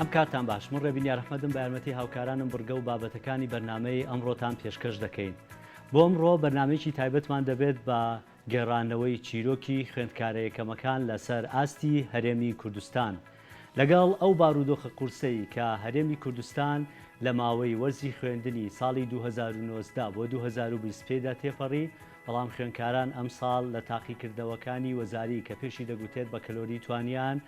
ئەم کاتان باش من ڕێبین یارەحمەدم بە یارمەتی هاوکارانم بڕگە و بابەتەکانی بەرنامەی ئەمڕۆتان پێشکەش دەکەین. بۆ ئەمڕۆ بەرنامەیەکی تایبەتمان دەبێت بە گێڕانەوەی چیرۆکی خوێندکارە یەکەمەکان لەسەر ئاستی هەرێمی کوردستان لەگەڵ ئەو بارودۆخە قورسەی کە هەرێمی کوردستان لە ماوەی وەرزی خوێندنی ساڵی 2019 بۆ 2025دا تێپەڕی، بەڵام خوێندکاران ئەم ساڵ لە تاقیکردنەوەکانی وەزاری کە پێشی دەگوتێت بە کەلۆری توانیان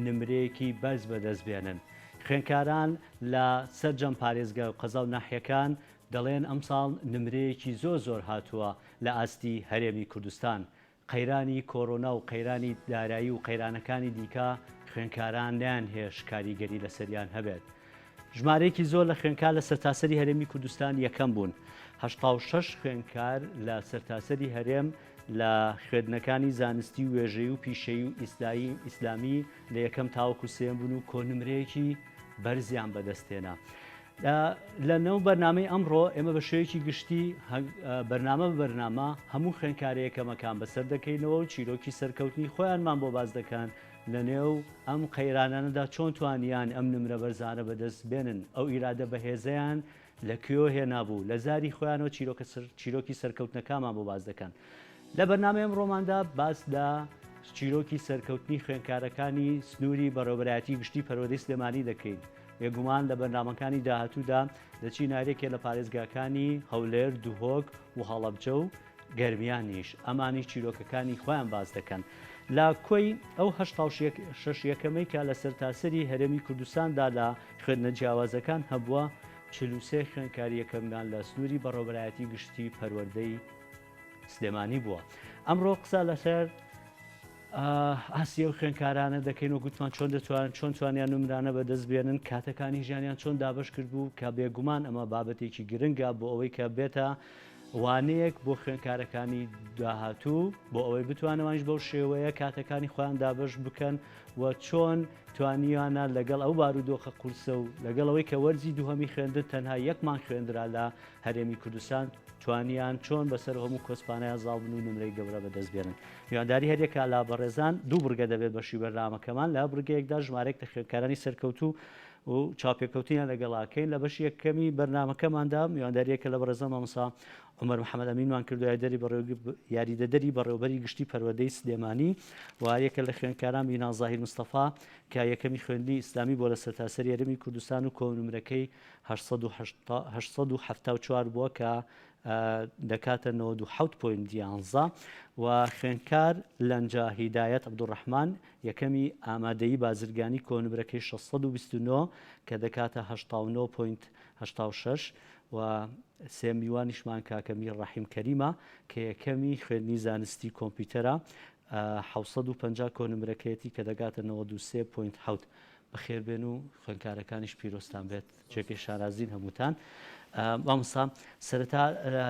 نمرەیەکی بەرز بەدەستبێنن. خوێندکاران لە سەرجەم پارێزگا و قەزا و ناحیەکان دەڵێن ئەم ساڵ نمرەیەکی زۆر هاتووە لە ئاستی هەرێمی کوردستان. قەیرانی کۆڕۆنا و قەیرانی دارایی و قەیرانەکانی دیکە خوێندکاران نیان هێش کاریگەری لەسەریان هەبێت. ژمارەیەکی زۆر لە خوێندکار لە سەرتاسەری هەرێمی کوردستان یەکەم بوون. 86 خوێندکار لە سەرتاسەری هەرێم لە خوێندنەکانی زانستی وێژەی و پیشەی و ئیسلامی لە یەکەم تاوەکو سێم بوون و کۆنمرەیەکی بەرزیان بەدەستێنا. لە نەو بەرنامەی ئەمڕۆ ئێمە بە شێوەیەکی گشتی بەرنامە هەموو خوێندکارەیەکەمەکان بەسەر دەکەینەوە و چیرۆکی سەرکەوتنی خۆیانمان بۆ باز دەکەن لە نێو ئەم قەیرانانەدا چۆن توانیان ئەم نمرە بەرزانە بەدەست بێنن، ئەو ئیرادە بەهێزەیان لە کوێ هێنابوو، لە زاری خۆیانەوە چیرۆکی سەرکەوتنەکانمان بۆ باز دەکەن. لە بەرنامەی ئەمڕۆماندا باس لە چیرۆکی سەرکەوتنی خوێندکارەکانی سنووری بەڕێوەبەرایەتی گشتی پەروەردەی سلێمانی دەکەین. بێگومان لە بەرنامەکانی داهاتوودا دەچی نارێکێ لە پارێزگاکانی هەولێر، دووهۆک و هەڵەبجە و گەرمیانیش ئەمانی چیرۆکەکانی خۆیان باز دەکەن. لە کۆی ئەو 86 یەکەمەی کە لە سەرتاسەری هەرێمی کوردستاندا لە خوێندنە جیاوازەکان هەبووە 43 خوێندکاری یەکەمدان لە سنووری بەڕێوەبەرایەتی گشتی پەروەردەی سلێمانی بووە. ئەمڕۆ قسە لەسەر ئاسیە و خوێندکارانە دەکەین و گوتمان چۆن توانیان نمرانە بەدەست بێنن، کاتەکانی ژیانیان چۆن دابش کرد بوو کە بێگومان ئەمە بابەتێکی گرنگە بۆ ئەوەی کە بێتە وانەیەک بۆ خوێندکارەکانی داهاتوو بۆ ئەوەی بتوانەوانش بەو شێوەیە کاتەکانی خۆیان دابش بکەن و چۆن توانیانە لەگەڵ ئەو بارودۆخە قورسە و لەگەڵ ئەوەی کە وەرزی دووهەمی خوێندن تەنها یەکمان خوێندرا لە هەرێمی کوردستان توانیان چۆن بەسەر هەموو کۆسپانەیە زاڵبن و نمرەی گەورە بەدەست بێنن. میوانداری هەرێکە لا بەڕێزان دوو بورگە دەبێت بەشی بەرنامەکەمان لە بورگەیەکدا ژمارەیەک لە خوێندکارانی سەرکەوتوو و چاپێکەوتیان لەگەڵاکەین. لە بەشی یەکەمی بەرنامەکەماندا میوانداریەکە لە بەڕێزە مامۆستا عومەر محەممەد ئەمینمان کردو یاریدەدەری بەڕێوەبەری گشتی پەروەردەی سلێمانی و یەکە لە خوێندکاران بیناڵ زاهیر مستەفا کە یەکەمی خوێندنی ئیسلامی بۆ لە سەرتاسەری هەرێمی کوردستان و کۆنمرەکەی 874 بووە کە دەکاتە 97.11 و خوێندکار لەنجا هیدایەت عەبدوڕەحمان یەکەمی ئامادەیی بازرگانی کۆنمرەکەی 629 کە دەکاتە 89.86 و سێم میوانیشمان کاکە میر ڕەحیم کەریمە کە یەکەمی خوێندنی زانستی کۆمپیوتەرە 750 کۆنمرەکەیەتی کە دەگاتە 93.7. بەخێربێن و خوێندکارەکانیش پیرۆستان بێت. جێگەی شارازین هەمووتان. مامۆستا سەرەتا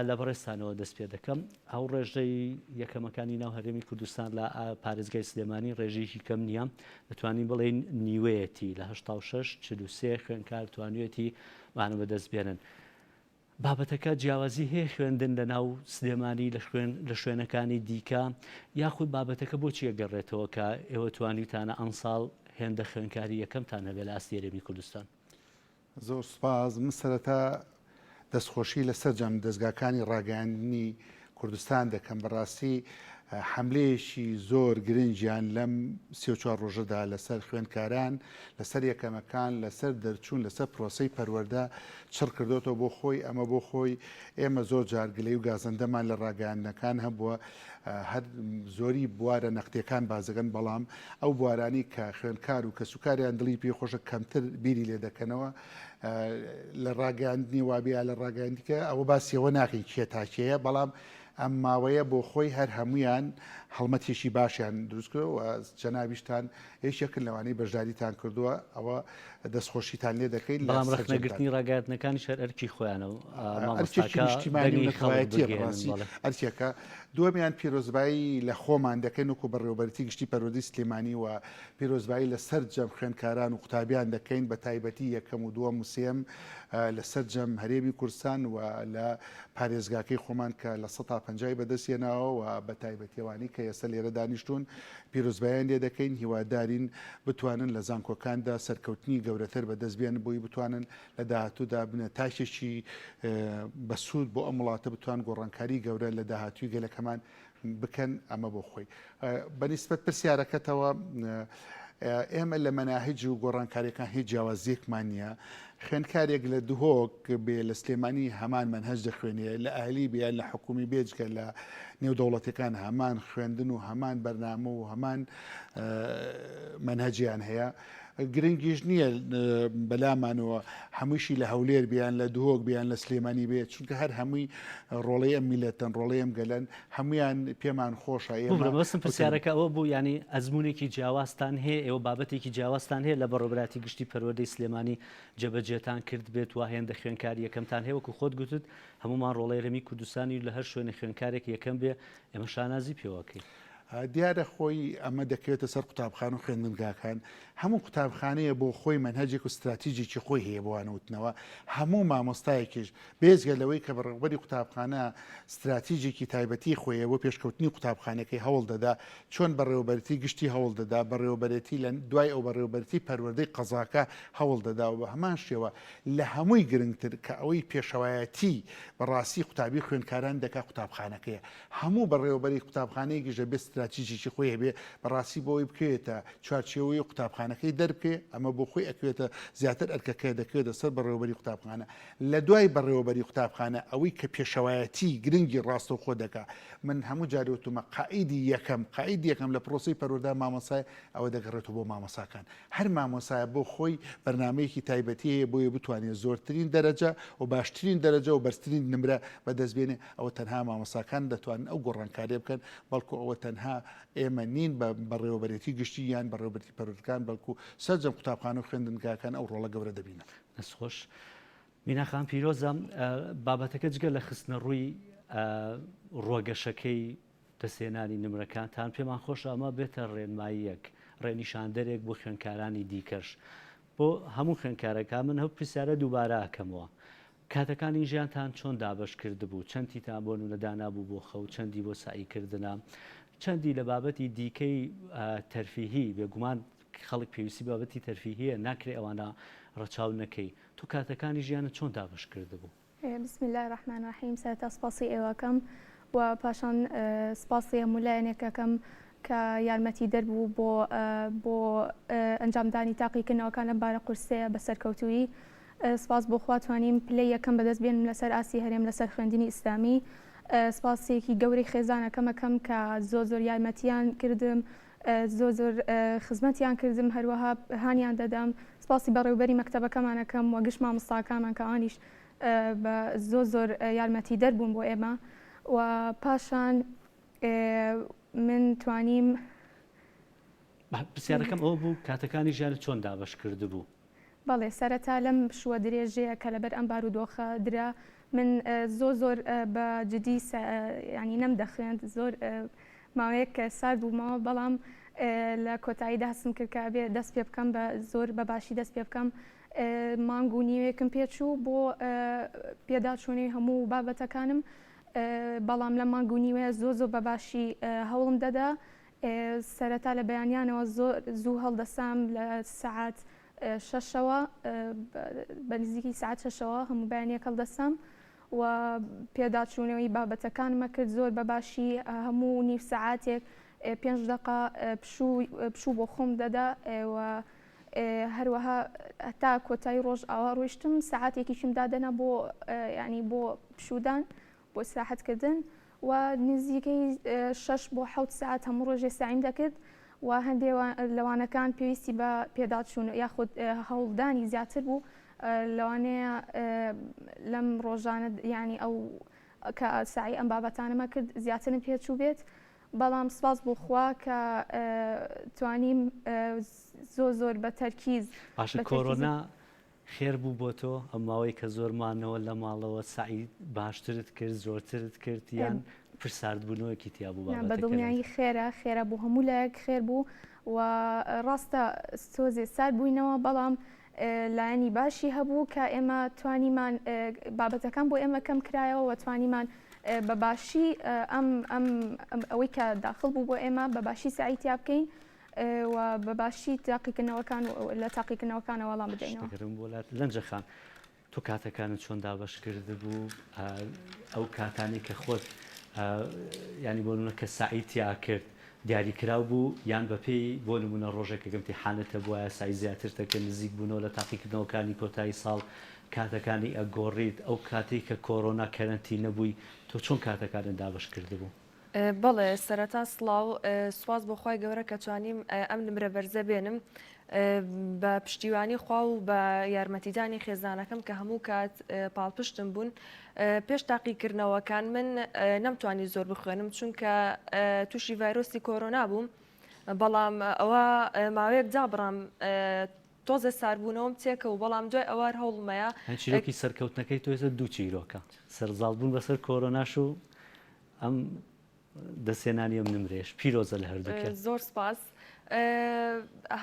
لە بەڕێستانەوە دەست پێ دەکەم. ئەو ڕێژەی یەکەمەکانی ناو هەرێمی کوردستان لە پارێزگای سلێمانی ڕێژەیەکی کەم نییە، دەتوانین بڵێن نیوەیەتی لە 86 43 خوێندکار توانوێتی وانە بەدەست بێنن. بابەتەکە جیاوازی هەیە خوێندن لە ناو سلێمانی لە شوێنەکانی دیکە، یاخود بابەتەکە بۆچی گەڕێتەوە کە ئێوە توانیتانە ئەم ساڵ هێندە خوێندکاری یەکەمتان هەبێت لە ئاستی هەرێمی کوردستان؟ زۆر سوپاس. من سەرەتا دەستخۆشی لە سەرجەم دەستگاکانی ڕاگەیاندنی کوردستان دەکەم. بەڕاستی حملەیەکی زۆر گرنگیان لەم 34 ڕۆژەدا لەسەر خوێندکاران لەسەر یەکەمەکان لەسەر دەرچوون لەسەر پرۆسەی پەروەردە چڕ کردوتەوە بۆ خۆی ئەمە بۆ خۆی ئێمە زۆر جارگلەی و گازەندەمان لە ڕاگەیاندنەکان هەبووە، هەر زۆری بوارە نەختیەکان بازەکەن، بەڵام ئەو بوارانی کە خوێندکار و کەسوکاریان دڵی پێخۆشە کەمتر بیری لێ دەکەنەوە لە ڕاگەیاندنی وابیا لە ڕاگەیاندیکە ئەوە باسیەوە ناکەین کێ تاکێیە، بەڵام ئەم ماوەیە بۆ خۆی هەر هەمویان هەڵمەتێکی باشیان دروست کردەوە و جەنابیشتان هیچیەکن لەوانەی بەشداریتان کردووە ئەوە دەستخۆشیتان لێ دەکەین. بەڵام ڕخنەگرتنی ڕاگەیاندنەکانی شەر ئەرکی خۆیانەوە ئەرکێکە دووەمیان پیرۆزبایی لە خۆمان دەکەین وکو بەڕێوەبەرەتی گشتی پەروەردەی سلێمانی و پیرۆزبایی لە سەر جەم خوێندکاران و قوتابیان دەکەین بە تایبەتی یەکەم و دووەم و سێم لە سەر جەم هەرێمی کوردستان و لە پارێزگاکەی خۆمان کە لە 150 بەدەستێناوە و بە تایبەتیوانی کە کە ئێستا لێرە دانیشتون پیرۆزبایان لێ دەکەین هیوادارین بتوانن لە زانکۆکاندا سەرکەوتنی گەورەتر بەدەستبێن بۆی بتوانن لە داهاتوودا بنە تاشێکی بەسوود بۆ ئەم وڵاتە بتوان گۆڕانکاری گەورە لە داهاتووی گەلەکەمان بکەن ئەمە بۆ خۆی بەنسبەت پرسیارەکەتەوە ئێمە لە مەناهج و گۆڕانکاریەکان هیچ جیاوازیەکمان نییە خوێندکارێک لە دهۆک بێ لە سلێمانی هەمان منهج دەخوێنێ لە ئاهلی بیان لە حکومی بێجگە لە نێودەوڵەتەکان هەمان خوێندن و هەمان بەرنامە و هەمان منهجیان هەیە گرنگیش نییە بەلامانەوە هەمووشی لە هەولێر بیان لە دهۆک بیان لە سلێمانی بێت چونکە هەر هەمووی ڕۆڵەی ئەم میلەتەن ڕۆڵەی ئەم گەلەن هەمویان پێمان خۆشە ئێمەستم پرسیارەکە ئەوە بوو ینی ئەزمونێکی جیاوازتان هەیە ئێوە بابەتێکی جیاوازتان هەیە لە بەڕۆبراتی گشتی پەروەردەی سلێمانی جێبەجێتان کرد بێت وا هێندە خوێنکاری یەکەمتان هەیە وەکو خۆت گوتت هەمومان ڕۆڵەی ڕێمی کوردستانی لە هەر شوێنە خوێنکارێک یەکەم بێ ئێمە شانازی پێوەکەی دیارە خۆی ئەمە دەکەوێتە سەر قوتابخان و خوێندنگاکان هەموو قوتابخانەیە بۆ خۆی منهجێک و استراتیژێکی خۆی هەیە بۆوانەوتنەوە هەموو مامۆستایەکیش بێزگە لەوەی کە بەڕێوەبەری قوتابخانە استراتیژێکی تایبەتی خۆیە بۆ پێشکەوتنی قوتابخانەکەی هەوڵ دەدا چۆن بەڕێوەبەرەتی گشتی هەوڵ دەدا بەڕێوەبەرەتی لە دوای ئەو بەڕێوەبەرەتی پەروەردەی قەزاکە هەوڵ دەدا و بە هەمان شێوە لە هەمووی گرنگتر کە ئەوەی پێشەوایەتی بەڕاستی قوتابی خوێندکاران دەکا قوتابخانەکەیە هەموو بەڕێوەبەری قوتابخانەیەکیش بێ استراتیژێکی خۆی هەبێ بەڕاستی بۆی بکەوێتە چوارچێوەی قوتابخانەکەی دەربکێ ئەمە بۆ خۆی ئەکوێتە زیاتر ئەرکەکە دەکوێتە سەر بەڕێوەبەری قوتابخانە لە دوای بەڕێوەبەری قوتابخانە ئەوەی کە پێشەوایەتی گرنگی ڕاستە خۆ دەکا من هەموو جارێتمە قائیدی یەکەم لە پرۆسی پەروەردە مامۆسای ئەوە دەگەڕێتەوە بۆ مامۆساکان هەر مامۆسایە بۆ خۆی بەرنمەیەکی تایبەتی هەیە بۆیە بتوانێت زۆرترین دەرەجە و باشترین دەرەجە و بەرزترین نمرە بەدەستبێنێ ئەوە تەنها مامۆساکان دەتوانن ئەو گۆڕانکاریە بکەن بەڵکو ئەوە تەنها ئێمە نین بە بەڕێوەبەرێتی گشتی یان بەڕێوەبەرەتی پەروەردەکان بەڵکو سەرجەم قوتابخانە و خوێندنگاکان ئەو ڕۆڵە گەورە دەبینە نەسخۆش میناخان پیرۆزە بابەتەکە جگە لە خستنە ڕووی ڕۆگەشەکەی دەستێنانی نمرەکانتان پێمان خۆش ئەمە بێتە ڕێنماییەک ڕێنیشاندەرێک بۆ خوێنکارانی دیکەش بۆ هەموو خوێنکارەکە من هەو پرسیارە دووبارە ئەکەمەوە کاتەکانی ژیانتان چۆن دابش کرد بوو چەندیتان بۆ نونەدانا بوو بۆ خەو چەندی بۆ سعیکردنە چەندی لە بابەتی دیکەی تەرفیهی بێگومان خەڵک پێویستی بابەتی تەرفیهەیە ناکرێ ئەوانە ڕەچاو نەکەی تو کاتەکانی ژیانە چۆن دابش کرد بوو بسم الله الرحمن الرحیم سەرەتا سپاسی ئێوەکەم و پاشان سپاسی هەموو لایەنێکەکەم کە یارمەتی دەربوو بۆ ئەنجامدانی تاقیکردنەوەکان لەم بارە قورسەیە بە سەرکەوتووی سپاس بۆ خوا توانیم پلەی یەکەم بەدەست بێنم لەسەر ئاسی هەرێم لەسەر خوێندنی ئیسلامی سپاسێکی گەورەی خێزانەکەمەکەم کە زۆر یارمەتیان کردم زۆر خزمەتیان کردم هەروەها هانیان دەدەم سپاسی بەڕێوەبەری مەکتەبەکەمانەکەم و گشت مامۆستاکانمان کە ئەوانیش بە زۆر یارمەتی دەربوون بۆ ئێمە و پاشان من توانیم پرسیارەکەم ئەوە بوو کاتەکانی ژیان چۆن دابش کرد بوو بەڵێ سەرەتا لەم شووە درێژەیە کە لەبەر ئەم بارودۆخە درا من زۆر بە جدی ینی نەم دەخوێند زۆر ماوەیەک سارد بوومەوە بەڵام لە کۆتاییدا هەستم کرد کە بێ دەست پێ بکەم بە زۆر بەباشی دەست پێ بکەم مانگ و نیوەیەکم پێچوو بۆ پێداچوونەی هەموو بابەتەکانم بەڵام لە مانگ و نیوەیە زۆر بەباشی هەوڵم دەدا سەرەتا لە بەیانیانەوە زۆر زوو هەڵدەسام لە سەعات شەشەوە بە نزیکی ساعت شەشەوە هەموو بەیانیەک هەڵدەسام و پێداچوونەوەی بابەتەکانمە کرد زۆر بەباشی هەموو نیو سەعاتێک 5 دقە پشوو بۆ خۆم دەدا و هەروەها هەتا کۆتایی ڕۆژ ئاوا ڕۆیشتم سەعاتێکیشم دادەنا بۆ ینی بۆ پشودان بۆ استراحەتکردن و نزیکەی 6 بۆ 7 ساعت هەموو ڕۆژێ سایم دەکرد و هەندێک لەوانەکان پێویستی بە پێداچوون یاخود هەوڵدانی زیاتر بوو لەوانەیە لەم ڕۆژانە ینی ئەو کە سعی ئەم بابەتانەمە کرد زیاترم پێچوو بێت بەڵام سپاس بۆ خوا کە توانیم زۆر بە تەرکیز باشە کۆرۆنا خێر بوو بۆ تۆ ئەم ماوەی کە زۆرمانەوە لە ماڵەوە سعی باشترت کرد زۆرترت کرد یان پرساردبوونەوەکی تیا بوو بە دڵنیایی خێرە بۆ هەموو لایەک خێر بوو و ڕاستە سۆزێ سارد بووینەوە بەڵام لایەنی باشی هەبوو کە ئێمە توانیمان بابەتەکان بۆ ئێمە کەم کرایەوە و توانیمان بەباشی ئەوەی کە داخل بوو بۆ ئێمە بەباشی سعیتیا بکەین و بەباشی تاقیکردنەوەکان لە تاقیکردنەوەکانە وەڵام بدەینەوە. وڵات لەنجەخان تۆ کاتەکانت چۆن دابەش کرد بوو ئەو کاتانی کە خۆت ینی بۆنە کە سعیتیا کرد دیاریکرااو بوو یان بەپێی بۆ نمونە ڕۆژێکەکەم تیحانەتە بووە سای زیاترتەکە نزیک بوونەوە لە تاقیکردنەوەکانی کۆتایی ساڵ کاتەکانی ئەگۆڕیت ئەو کاتی کە کۆرۆنا کەرنتی نەبووی تۆ چۆن کاتەکانت دابش کرده بوو؟ بەڵێ سەرەتا سڵاو سواز بۆ خۆی گەورە کە توانیم ئەم نمرە بەرزە بێنم بە پشتیوانی خوا و بە یارمەتیدانی خێزانەکەم کە هەموو کات پاڵپشتم بوون پێش تاقیکردنەوەکان من نەمتوانی زۆر بخوێنم چونکە تووشی ڤایرۆسی کۆرۆنا بووم بەڵام ئەوە ماوەیەک جابڕام تۆزە ساربوونەوەم تێکە و بەڵام دوای ئەوار هەوڵمەیە چیرۆکی سەرکەوتنەکەی تۆێزە دوو چیرۆکە سەرزاڵبوون بەسەر کۆرۆناش و ئەم دەسێنانی ئەم نمرێش پیرۆزە لە هەردووکە. زۆر سپاس.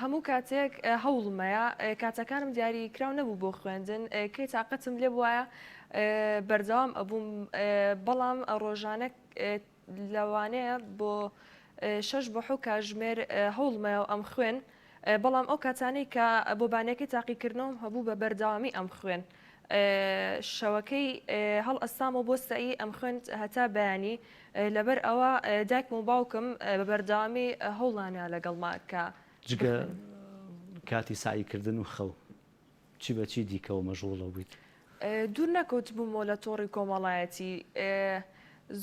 هەموو کاتێک هەوڵمەیە کاتەکانم دیاری کراو نەبوو بۆ خوێندن کەی تااقەتم لێ وایە بەردەوام ئەبووم بەڵام ڕۆژانە لەوانەیە بۆ 6 بە حو کاژمێر هەوڵمەوە ئەم خوێن بەڵام ئەو کاتانەی کە بۆ بانەکەی تاقیکردنەوەم هەبوو بە بەردەوامی ئەم خوێن شەوەکەی هەڵ ئەسامەوە بۆ سەئی ئەم خوێند هەتا بەیانی لەبەر ئەوە دایکم و باوکم بە بەردەوامی هەوڵانە لەگەڵما کە جگە کاتی ساییکردن و خەو چی بە چی دیکەەوە مەژوڵە بیت دوور نەکەوت بوومەوە لە تۆڕی کۆمەڵایەتی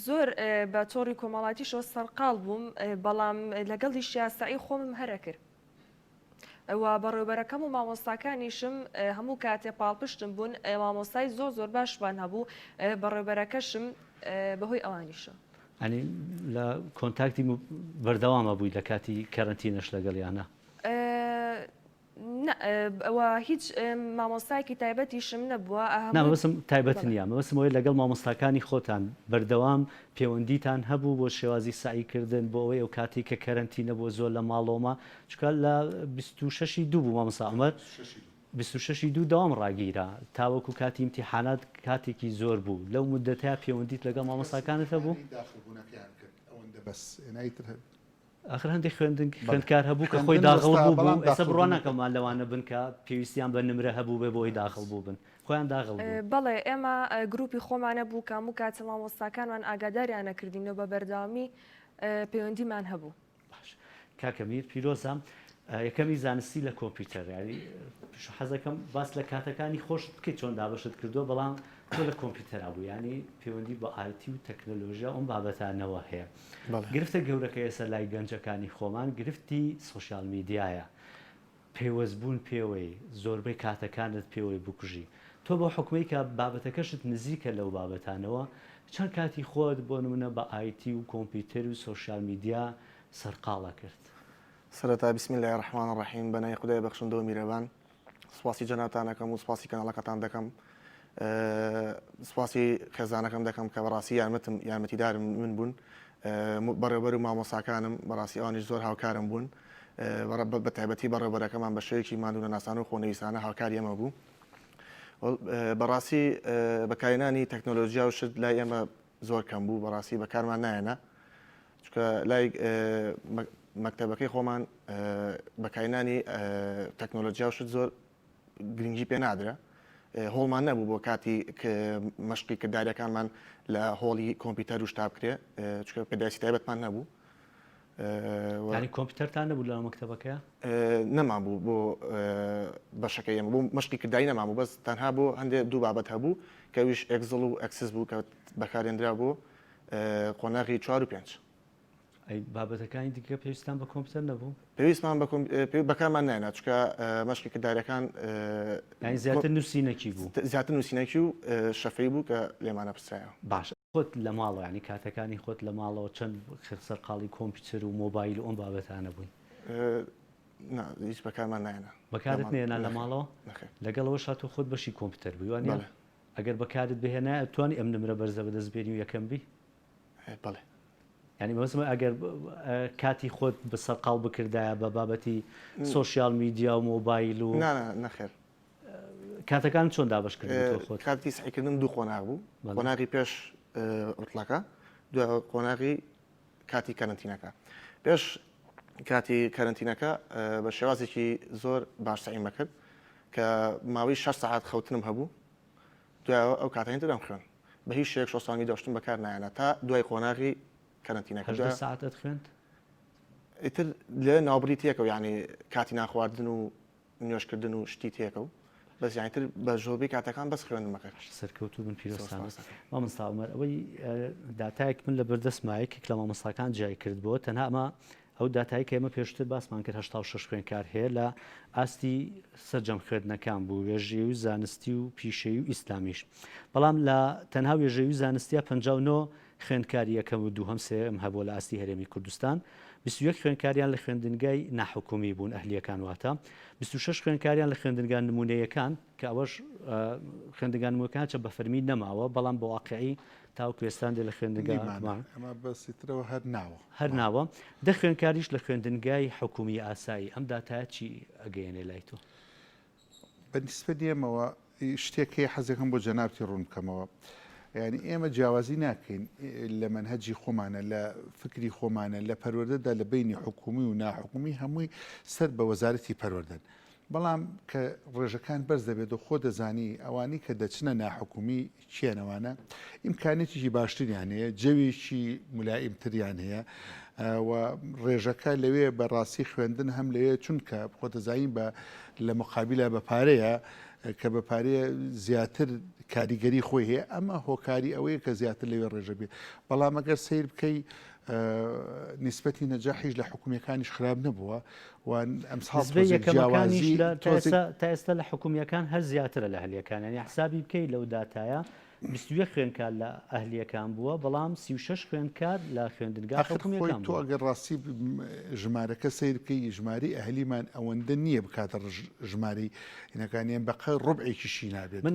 زۆر بە تۆڕی کۆمەڵاتیشەوە سەرقاڵ بووم بەڵام لەگەڵی شیاسایی خۆمم هەرە کرد ئەوە بەڕێوبەرەکەم و مامۆستاکانیشم هەموو کاتێ پاڵپشتم بوون مامۆستای زۆر باشوان هەبوو بەڕێوبەرەکەشم بەهۆی ئەوانیشە ئەنی لە کۆنتاکتی بەردەوامە بووی لە کاتی کەرنتینەش لەگەڵیانە ئەوە هیچ مامۆستایکی تایبەتیشم نەبووە نامەوەسم تایبەت نیە مەوەسمەوەی لەگەڵ مامۆستاکانی خۆتان بەردەوام پەیوەندیتان هەبوو بۆ شێوازی ساییکردن بۆ ئەوەی ئەو کاتی کە کەرنتی نەبووە زۆر لە ماڵۆمە چکە لە 26 دوو بوو مامۆستا ئەمەد 26 دوو داوام ڕاگیرە تاوەکو کاتی امتیحانات کاتێکی زۆر بوو لەو مدەتەیە پەیوەندیت لەگەڵ مامۆستاکانت هەبوو ئاخر هەندێک خوێندکار هەبوو کە خۆی داخڵ بوو ئێستا بڕوانەکەمان لەوانە بن کە پێویستیان بە نمرە هەبوو بێ بۆی داخڵ بوو بن خۆیان داخڵ بەڵێ ئێمە گروپی خۆمانە بوو کە هەموو کاتە مامۆستاکانمان ئاگاداریانە کردینەوە بە بەردەوامی پەیوەندیمان هەبوو. باش کاکەمیر پیرۆزم یەکەمی زانستی لە کۆمپیوتەر یاری حەزەکەم باس لە کاتەکانی خۆش بکەیت چۆن دابشت کردووە بەڵام تۆ لە کۆمپیوتەرا بوو ینی پەیوەندی بە ئایتی و تەکنۆلۆژیا ئەم بابەتانەوە هەیە گرفتە گەورەکە ئێستا لای گەنجەکانی خۆمان گرفتی سوۆسیال میدیایە پێوەستبوون پێوەی زۆربەی کاتەکانت پێوەی بکوژی تۆ بۆ حکومەی کە بابەتەکەشت نزیکە لەو بابەتانەوە چەند کاتی خۆت بۆ نمونە بە ئایتی و کۆمپیوتەر و سوۆسیال میدیا سەرقاڵە کرد سەرەتا بسم الله الرحمن الرحیم بەنای خدای بەخشندەوە میرەبان سوپاسی جەنابتانەکەم و سوپاسی کەناڵەکەتان دەکەم سوپاسی خێزانەکەم دەکەم کە بەڕاستی یارمەتیدارم من بوون بەڕێوەبەر و مامۆستاکانم بەڕاستی ئەوانیش زۆر هاوکارم بوون بە تایبەتی بەڕێوەبەرەکەمان بە شێوەیەکی ماندوو ناسان و خۆنەویسانە هاوکاری ئەمە بوو بەڕاستی بەکارهێنانی تەکنۆلۆژیا و شت لای ئێمە زۆر کەم بوو بەڕاستی بەکارمان نایەنە چونکە لای مەکتەبەکەی خۆمان بەکارهێنانی تەکنۆلۆژیا و شت زۆر گرنگی پێ نادرا هۆڵمان نەبوو بۆ کاتی مەشقی کردداریەکانمان لە هۆڵی کۆمپیوتەر و شتا بکرێ چکە پێداسی تایبەتمان نەبوو ینی کۆمپیوتەرتان نەبوو لە مەکتەبەکە نەمان بوو بۆ بەشەکە ئێمە بوو مەشقی کردداری نەمان بوو بەس تەنها بۆ هەندێک دوو بابەت هەبوو کەویش ئەکزڵ و ئەکسس بوو کە بەکارێنرا بۆ قۆناغی 4 و 5 بابەتەکانی دیکە پێویستان بە کۆمپیوتەر نەبوو پێویستمان بەکارمان ناینا چکە مەشقی کردداریەکان زیاتر نووسینەکی بوو زیاتر نووسینەکی و شەفەی بوو کە لێمانە پرسرایەوە باش خۆت لە ماڵەوە ینی کاتەکانی خۆت لە ماڵەوە چەند سەرقاڵی کۆمپیوتەر و مۆبایل و ئەم بابەتانە بووین هیچ بەکارمان ناینا بەکارت نێنا لە ماڵەوە لەگەڵەوە شات و خۆت بەشی کۆمپیوتەر بوویوانە ئەگەر بەکارت بهێنە توانی ئەم نمرە بەرزە بەدەستبێنی و یەکەم بی بەڵێ ینی مەسمە ئەگەر کاتی خۆت بە سەرقاڵ بکردایە بە بابەتی سوۆسیال میدیا و مۆبایل و نەخێر کاتەکان چۆن دابش کرد خۆت کاتی سعیکردن دوو قۆناغ بوو قۆناغی پێش ڕوتڵەکە دوای قۆناغی کاتی کەرنتینەکە پێش کاتی کەرنتینەکە بە شێوازێکی زۆر باش سعیمە کرد کە ماوەی 6 ساعات خەوتنم هەبوو دوای ئەو کاتەین دەم خوێن بە هیچ شێک شۆسانی داشتم بەکار نایەنە تا دوای قۆناغی کەرنتینەکە ساعتت خوێند ئیتر لێ ناوبری تێکەوە یعنی کاتی ناخواردن و نوێشکردن و شتی تێکە و بەس یانیتر بە ژۆبی کاتەکان بەس خوێنمەکە سەرکەوتو بن پیرۆستان مامۆستاومەر ئەوەی داتایەک من لە بەردەستمایەکی لە مامۆستاکان جای کردبووە تەنها ئەمە ئەو داتایی کە ئێمە پێشتر باسمان کرد 86 خوێنکار هەیە لە ئاستی سەرجەم خوێندنەکان بوو وێژێوی زانستی و پیشەوی و ئیسلامیش بەڵام لە تەنها وێژێوی زانستیە 59 خوێندکاری یەکەم و دووهەم سێم هەبووە لە ئاستی هەرێمی کوردستان 21 خوێندکاریان لە خوێندنگای ناحکومی بوون ئەهلیەکان واتە 26 خوێندکاریان لە خوێندنگان نمونەیەکان کە ئەوەش خوێندنگان نمونەکان چە بە فەرمی نەماوە بەڵام بە واقعی تاو کوێستان دێ لە خوێندنگامان ئەمە بەسیترەوە هەر ناوە دە خوێندکاریش لە خوێندنگای حکومی ئاسایی ئەم داتایە چی ئەگەیەنێ لای تۆ بەنسبە دیێمەوە شتێکی حەزەکەم بۆ جەنابتی ڕوون بکەمەوە ینی ئێمە جیاوازی ناکەین لە منهەجی خۆمانە لە فکری خۆمانە لە پەروەردەدا لە بینی حکومی و ناحکومی هەمووی سەر بە وەزارەتی پەروەردەن بەڵام کە ڕێژەکان بەرز دەبێت و خۆ دەزانی ئەوانی کە دەچنە ناحکومی چیانەوانە ئیمکانێتیی باشتریان هەیە جەوێکی ملائمتریان هەیە و ڕێژەکە لەوێ بەڕاستی خوێندن هەم لەوێ چونکە خۆتەزانین بە لە مقابلە بە پارەیە کە بە پارەیە زیاتر کاریگەری خۆی هەیە ئەمە هۆکاری ئەوەیە کە زیاتر لەوێ ڕێژە بێت بەڵام ئەگەر سیر بکەی نیسبەتی نەجاحیش لە حکومیەکانیش خراپ نەبووە و ئەم یەکەمەکانیش تا ئێستا لە حکومیەکان هەر زیاترە لە هەلیەکان ینی حسابی بکەیت لەو داتایە 21 خوێندکار لە ئەهلیەکان بووە بەڵام 36 خوێندکار لە خوێندنگا حکومیەکان تۆ ئەگەر ڕاستی ژمارەکە سیر بکەی ژماری ئەهلیمان ئەوەندە نییە بکاتە ژماری هینەکانیان بەقە ڕۆبعێکیشی نابێت من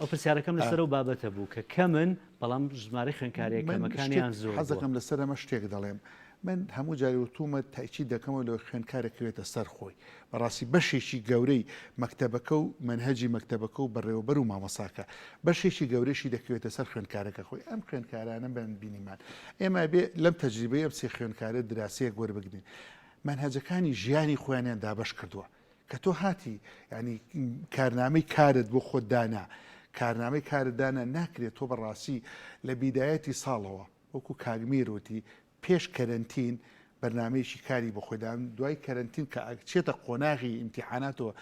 ئەو پرسیارەکەم لەسەر و بابەتە بوو کە کەمن بەڵام ژماری خوێندکارێکەکەمەکانیان زۆر حەزەکەم لەسەر ئەمە شتێک دەڵێم من هەموو جاری وتومە تاچی دەکەمەوە لەوە خوێندکارێکوێتە سەر خۆی بەڕاستی بەشێکی گەورەی مەکتەبەکە و منهەجی مەکتەبەکە و بەڕێوەبەر و مامەساکە بەشێکی گەورەشی دەکەوێتە سەر خوێندکارەکە خۆی ئەم خوێندکارانە بن بینیمان ئێمە بێ لەم تەجریبەیە ئەم سێ خوێندکارە دراسەیەک وەربگرین منهەجەکانی ژیانی خۆیانیان دابەش کردووە کە تۆ هاتی ینی کارنامەی کارت بۆ خۆت دانا کارنامەی کارتدانە ناکرێت تۆ بەڕاستی لە بیدایەتی ساڵەوە وەکو کاگمیرۆتی پێش کەرنتین بەرنمەیەکی کاری بە خۆدان دوای کەرنتین کە چێتە قۆناغی ئیمتیحاناتەوە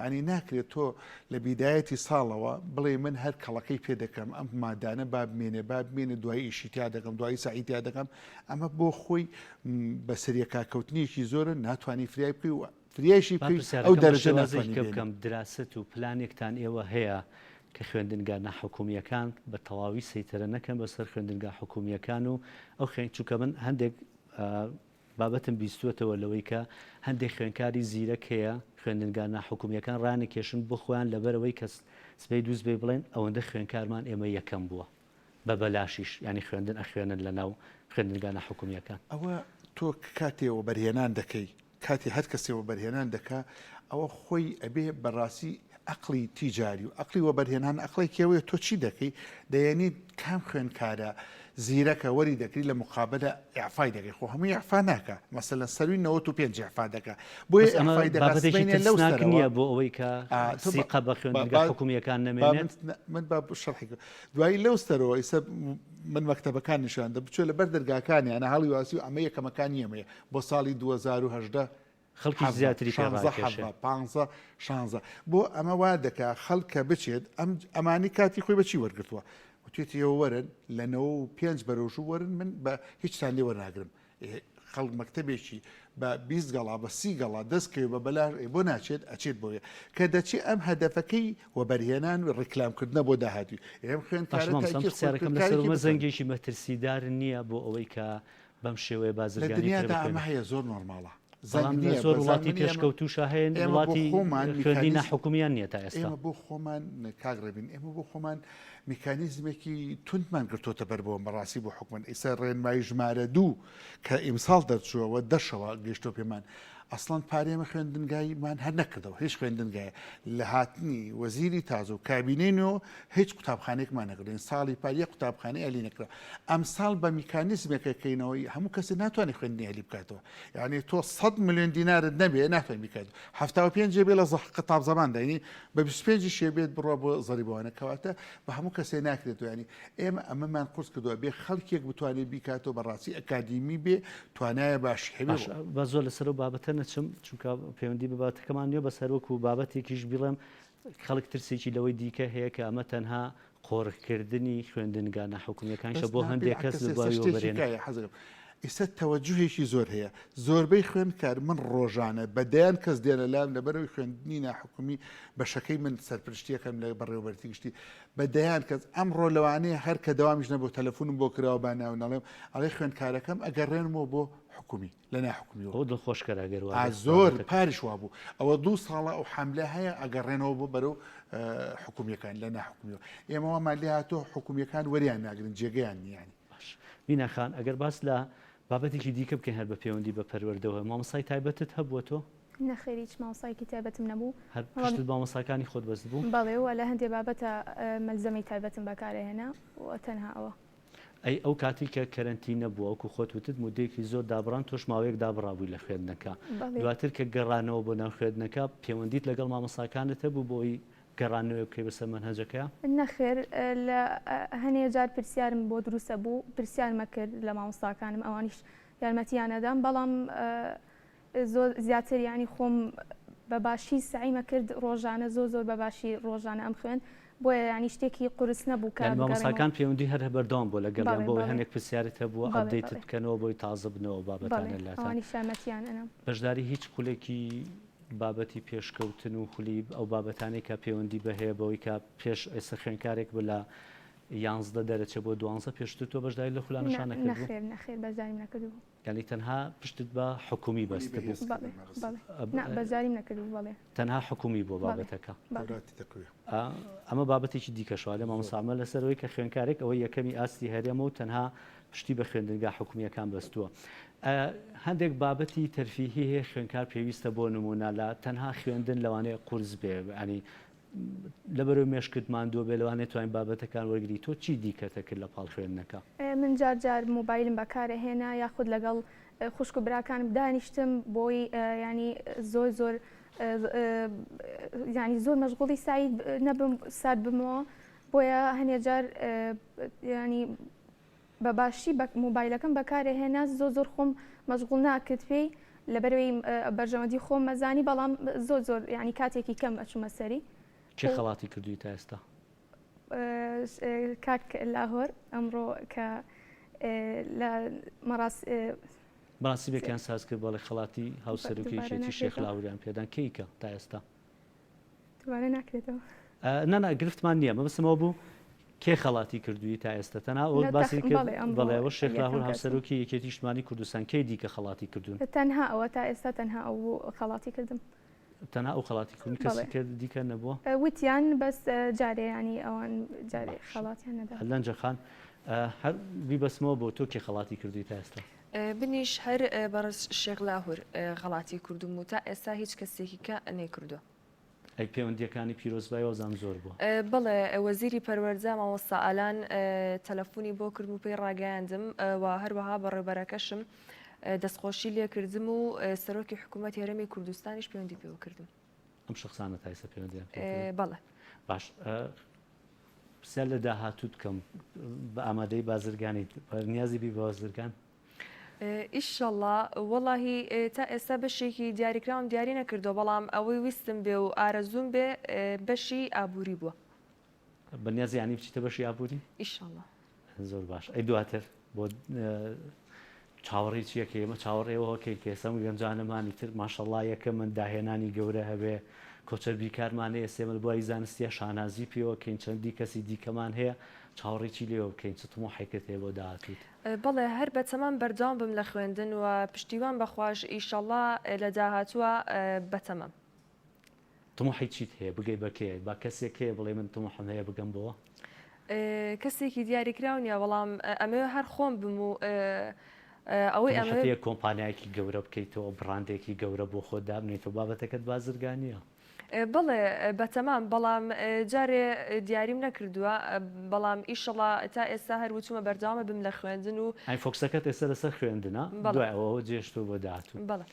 ینی ناکرێت تۆ لە بیدایەتی ساڵەوە بڵێ من هەر کەڵەکەی پێ دەکەم ئەم مادانە بابمێنێ دوای ئیشیتیا دەکەم دوای سعیتیا دەکەم ئەمە بۆ خۆی بە سەریەکە کەوتنیشی زۆرە ناتوانانی فریای بکەی و فریایشی ئەو دەرەجە بکەم دراست و پلانێکتان ئێوە هەیە کە خوێندنگا ناحکومیەکان بە تەواوی سەیترە نەکەن بەسەر خوێندنگا حکومیەکان و ئەو چونکە من هەندێک بابەتم بیستوێتەوە لەوەی کە هەندێک خوێندکاری زیرەک هەیە خوێندنگا ناحکومیەکان ڕانێکێشن بۆ خۆیان لەبەرەوەی کەس سبەی دووس بێ بڵێن ئەوەندە خوێندکارمان ئێمە یەکەم بووە بە بەلاشیش ینی خوێندن ئەخوێنن لە ناو خوێندنگا ناحکومیەکان ئەوە تۆ کاتێەوە بەرهێنان دەکەی کاتی هەر کەسێەوە بەرهێنان دەکا ئەوە خۆی ئەبێ بەڕاستی عقلی تیجاری و عقلی وە بەرهێنان عقلی کێوەیە تۆ چی دەکەی دەیەنی کام خوێندکارە زیرەکە وەری دەکری لە مقابلە ئیعفای دەکەی خۆ هەمووی ئیعفا ناکە مەسەلەن سەروی 95 ئیعفا دەکە بۆیە ئیعفای دەکاتێنێ لەو نییە بۆ ئەوەی کە سیقە بە خوێندنگا حکومیەکان نەمێنێت من با شەرحی دوایی لەو سەرەوە ئیسە من مەکتەبەکان نیشاندا بچۆ لەبەر دەرگاکانی ئەنە هەڵی واسی و ئەمە یەکەمەکانی ئەمەیە بۆ ساڵی 2010 خەڵکی زیاتری 16 بۆ ئەمە وا دەکا خەڵکە بچێت ئەمانی کاتی خۆی بەچی وەرگتووە وتێتیەوە وەرن لە 95 بەرەوشو وەرن من بە هیچتان لێ وەرناگرم خەڵک مەکتەبێکی بە 20 گەڵا بە 30 گەڵا دەستکەوێ بە بەلاژ بۆ ناچێت ئەچێت بۆیە کە دەچێت ئەم هەدەفەکەی وە بەرهێنان و ڕیکلامکردنە بۆ داهاتوی ئێم خوێندکارەکەم لەسەرمە زەنگێکی مەترسیدار نییە بۆ ئەوەی کە بەم شێوەیە بازرگانی دنیادا ئەمە هەیە زۆر نۆرماڵە زۆر وڵاتی پێشکەوتوش هەیە وڵاتی خوێندی ناحکومیان نییە تا ئێستا ئێمە بۆ خۆمان کاگڕێبین ئێمە بۆ خۆمان میکانیزمێکی تونتمان گرتوتە بەر بۆ بەڕاستی بۆ حکومن ئیسا ڕێنمایی ژمارە 2 کە ئیمساڵ دەرچووەوە دەشەوە گەیشتۆ پێمان ئەسڵەن پارێمە خوێندنگاییمان هەر نەکردەوە هیچ خوێندنگایە لە هاتنی وەزیری تازە و کابینینەوە هیچ قوتابخانێکمان نەکردین ساڵی پاریە قوتابخانەی ئەلی نەکرا ئەم ساڵ بە میکانیزمێکەکەینەوەی هەموو کەسی ناتوانێت خوێندنی هەلی بکاتەوە یعنی تۆ 100 میلیۆن دینارت نەبێ ناتوانین بکات 75 بێ لە قتاب زەمان داینی بە 25 شێبێت بڕۆ بۆ زەریبەوانە کەواتە بە هەموو کەسێ ناکرێتەوە ینی ئێمە ئەمەمان قورس کردووە بێ خەڵکێک بتوانێت بیکاتەوە بەڕاستی ئەکادیمی بێ توانایە باش هەبێ بە زۆر لەسەر و بابەتە نەچم چونکە پەیوەندی بابەتەکەمان نیە بەسەرۆکو و بابەتێکیش بڵێم خەڵک ترسێکی لەوەی دیکە هەیە کە ئەمە تەنها قۆڕکردنی خوێندنگانە حکوومیەکانشە بۆ هەندێک کەس حەزم ئێستا تەوەجوهێکی زۆر هەیە زۆربەی خوێندکار من ڕۆژانە بەدایان کەس دێنە لام لەبەرەوەی خوێندنی ناحکومی بەشەکەی من سەرپرشتیەکەم لە بەڕێوەبەرتی گشتی بەدایان کەس ئەمڕۆ لەوانەیە هەر کە داوامیش نەبوو تەلەفۆنم بۆ کراوە باناو نەڵێم ئەڵێ خوێندکارەکەم ئەگەڕێنمەوە بۆ حکومی لە ناحکومیەوە ئەو دڵخۆشکەراگەر زۆر پاریش وا بوو ئەوە 2 ساڵە ئەو حملە هەیە ئەگەڕێنەوە بۆ بەرەو حکومیەکان لە ناحکومیەوە ئێمەوەمان لێ هاتۆ حکومیەکان وەریان ناگرن جێگەیان نیانی بینەخان ئەگەر باس لە بابەتێکی دیکە بکەین هەر بە پەیوەندی بە پەروەردەوە مامۆسای تایبەتت هەبووە تۆ نەخێری هیچ مامۆسایەکی تایبەتم نەبوو هەر پشتت مامۆساکانی خۆت بەست بوو بەڵێ لە هەندێک بابەتە مەلزەمی تایبەتم بەکارهێنا و تەنها ئەوە ئەی ئەو کاتی کە کەرنتی نەبووە وەکو خۆت وتت مودەیەکی زۆر دابڕان تۆش ماوەیەک دابڕابووی لە خوێندنەکە دواتر کە گەڕانەوە بۆ ناو خوێندنەکە پەیوەندیت لەگەڵ مامۆساکانت هەبوو بۆی گەڕانەوە بکەی بەسەر مەنهەجەکەیە نەخێر لە هەنێ جار پرسیارم بۆ دروستە بوو پرسیارمە کرد لە مامۆستاکانم ئەوانیش یارمەتیانەدام بەڵام زۆر زیاتر ینی خۆم بەباشی سعیمە کرد ڕۆژانە زۆر بەباشی ڕۆژانە ئەم خوێن بۆیە ینی شتێکی قورس نەبوو کە مامۆساکان پەیوەندی هەر بەردەوام بۆ لەگەڵیان بۆ هەندێک پرسیارت هەبووە ئەپدەیتت بکەنەوە بۆی تازە بنەوە بابەتانە لاتان شامەتیان ئەنم بەشداری هیچ خولێکی بابەتی پێشکەوتن و خولی ئەو بابەتانێک کە پەیوەندی بەهەیە بەوەی کە پێش ئێستا خوێنکارێک بە 11 دەرەچێت بۆ 12 پێشتر تۆ بەشداری لە خولانەشان نەکردبوو نەخێر بەزاریم نەکردبوو یعنی تەنها پشتت بە حکومی بەستە بوو بەزاریم نەکردبوو بەڵێ تەنها حکومی بۆ بابەتەکە ئەمە بابەتێکی دیکەشوا لە مامۆسامە لەسەرەوەی کە خوێنکارێک ئەوەی یەکەمی ئاستی هەرێمە و تەنها پشتی بە خوێندنگا حکومیەکان بەستووە هەندێک بابەتی تەرفیهی هەیە خوێنکار پێویستە بۆ نمونە لە تەنها خوێندن لەوانەیە قورس بێ ینی لەبەرەوەی مێشکت ماندووە بێ لەوانێت توانین بابەتەکان وەرگری تۆ چی دیکەتە کرد لە پاڵ خوێندنەکە من جار مۆبایلم بەکارهێنا یاخود لەگەڵ خوشک و براکانم دانیشتم بۆی ینی زۆر ینی زۆر مەشغوڵی سعید نەبم سارد بمەوە بۆیە هەنێ جار ینی بەباشی مۆبایلەکەم بەکارهێنا زۆر خۆم مەشغوڵ ناکرد پێی لەبەرەوەی بەرژەوەندی خۆم مەزانی بەڵام زۆر ینی کاتێکی کەم ئەچوومە سەری چه خەڵاتی کردووی تا ئێستا کاک لاهۆر ئەمڕۆ کە لە مەراسی بێکیان ساز کرد بەڵێ خەڵاتی هاوسەرۆکیشێتی شێخ لاوریان پێدان کەیکە تا ئێستا دوانە ناکرێتەوە نەنا گرفتمان نییە مەبستمەوە بوو کێ خەڵاتی کردووی تا ئێستا تەنها ئەو باسی کرد بەڵێەوە شێخ لاهور هاوسەرۆکی یەکێتی نیشتیمانی کوردستان کەی دیکە خەڵاتی کردوون تەنها ئەوە تا ئێستا تەنها ئەو خەڵاتی کردم تەنها ئەو خەڵاتی کردن کەسی کرد دیکە نەبووە وتیان بەس جارەیانی ئەوان جارێ خەڵاتیان نەدا لەنجەخان هەر بیبەسمەوە بۆ تۆ کێ خەڵاتی کردووی تا ئێستا بنیش هەر بەڕز شێخ لاهور خەڵاتی کردوم و تا ئێستا هیچ کەسێکی کە نەیکردووە ئەی پەیوەندیەکانی پیرۆزبای وەزان زۆر بووە بەڵێ وەزیری پەروەردە مامۆستا ئالان تەلەفۆنی بۆ کرد و پێی ڕاگەیاندم و هەروەها بەڕێبەرەکەشم دەستخۆشی لێ کردم و سەرۆکی حکوومەت هەرێمی کوردستانیش پەیوەندی پێوە کردم ئەم شخصانە تایسە پەیوەندیان بەڵێ باش پرسیار لە داهاتوو بکەم بە ئامادەی بازرگانی نیازی بی بە بازرگان ئیشەڵڵا وەڵاهی تا ئێستا بەشێکی دیاریکراوم دیاری نەکردو بەڵام ئەوەی ویستم بێ و ئارەزوم بێ بەشی ئابووری بووە بەنیازی ینی بچیتە بەشی ئابووری ئیشەڵڵا زۆر باش ئەی دواتر بۆ چاوەڕی چیەکە ئێمە چاوەڕێەوەکەی کێسەم گەنجانەمانی تر ماشەڵڵا یەکە من داهێنانی گەورە هەبێ کۆچەر بیکارمانەیە سێمە بۆی زانستیە شانازی پێوەکەین چەندی کەسی دیکەمان هەیە چاوەڕێکی لێەوە بکەین چ تمۆ حیکت هەیە بۆ داهاتوت بەڵێ هەر بەتەمان بەردەوام بم لە خوێندن و پشتیوان بەخواش ئیشەڵڵا لە داهاتووە بەتەمەم تمۆحی چیت هەیە بگەی بەکێ با کەسێک هەیە بڵێ من تمۆحم هەیە بگەم بۆوە کەسێکی دیاریکراونیە بەڵام ئەمە هەر خۆم بم و ئەوەی هەیە کۆمپانیایەکی گەورە بکەیتەوە بڕاندێکی گەورە بۆ خۆ دابنێتەوە بابەتەکەت بازرگانیە. بڵێ بەتەمان بەڵام جارێ دیاریم نەکردووە بەڵام ئیشەڵا تا ئێستا هەروچمە بەرداوامە بم لە خوێندن و ئەی فۆکسەکەت ئێستا لەسەر خوێندنە دوای ئەوە جێشتۆ بۆ داهاتوو. بەڵێ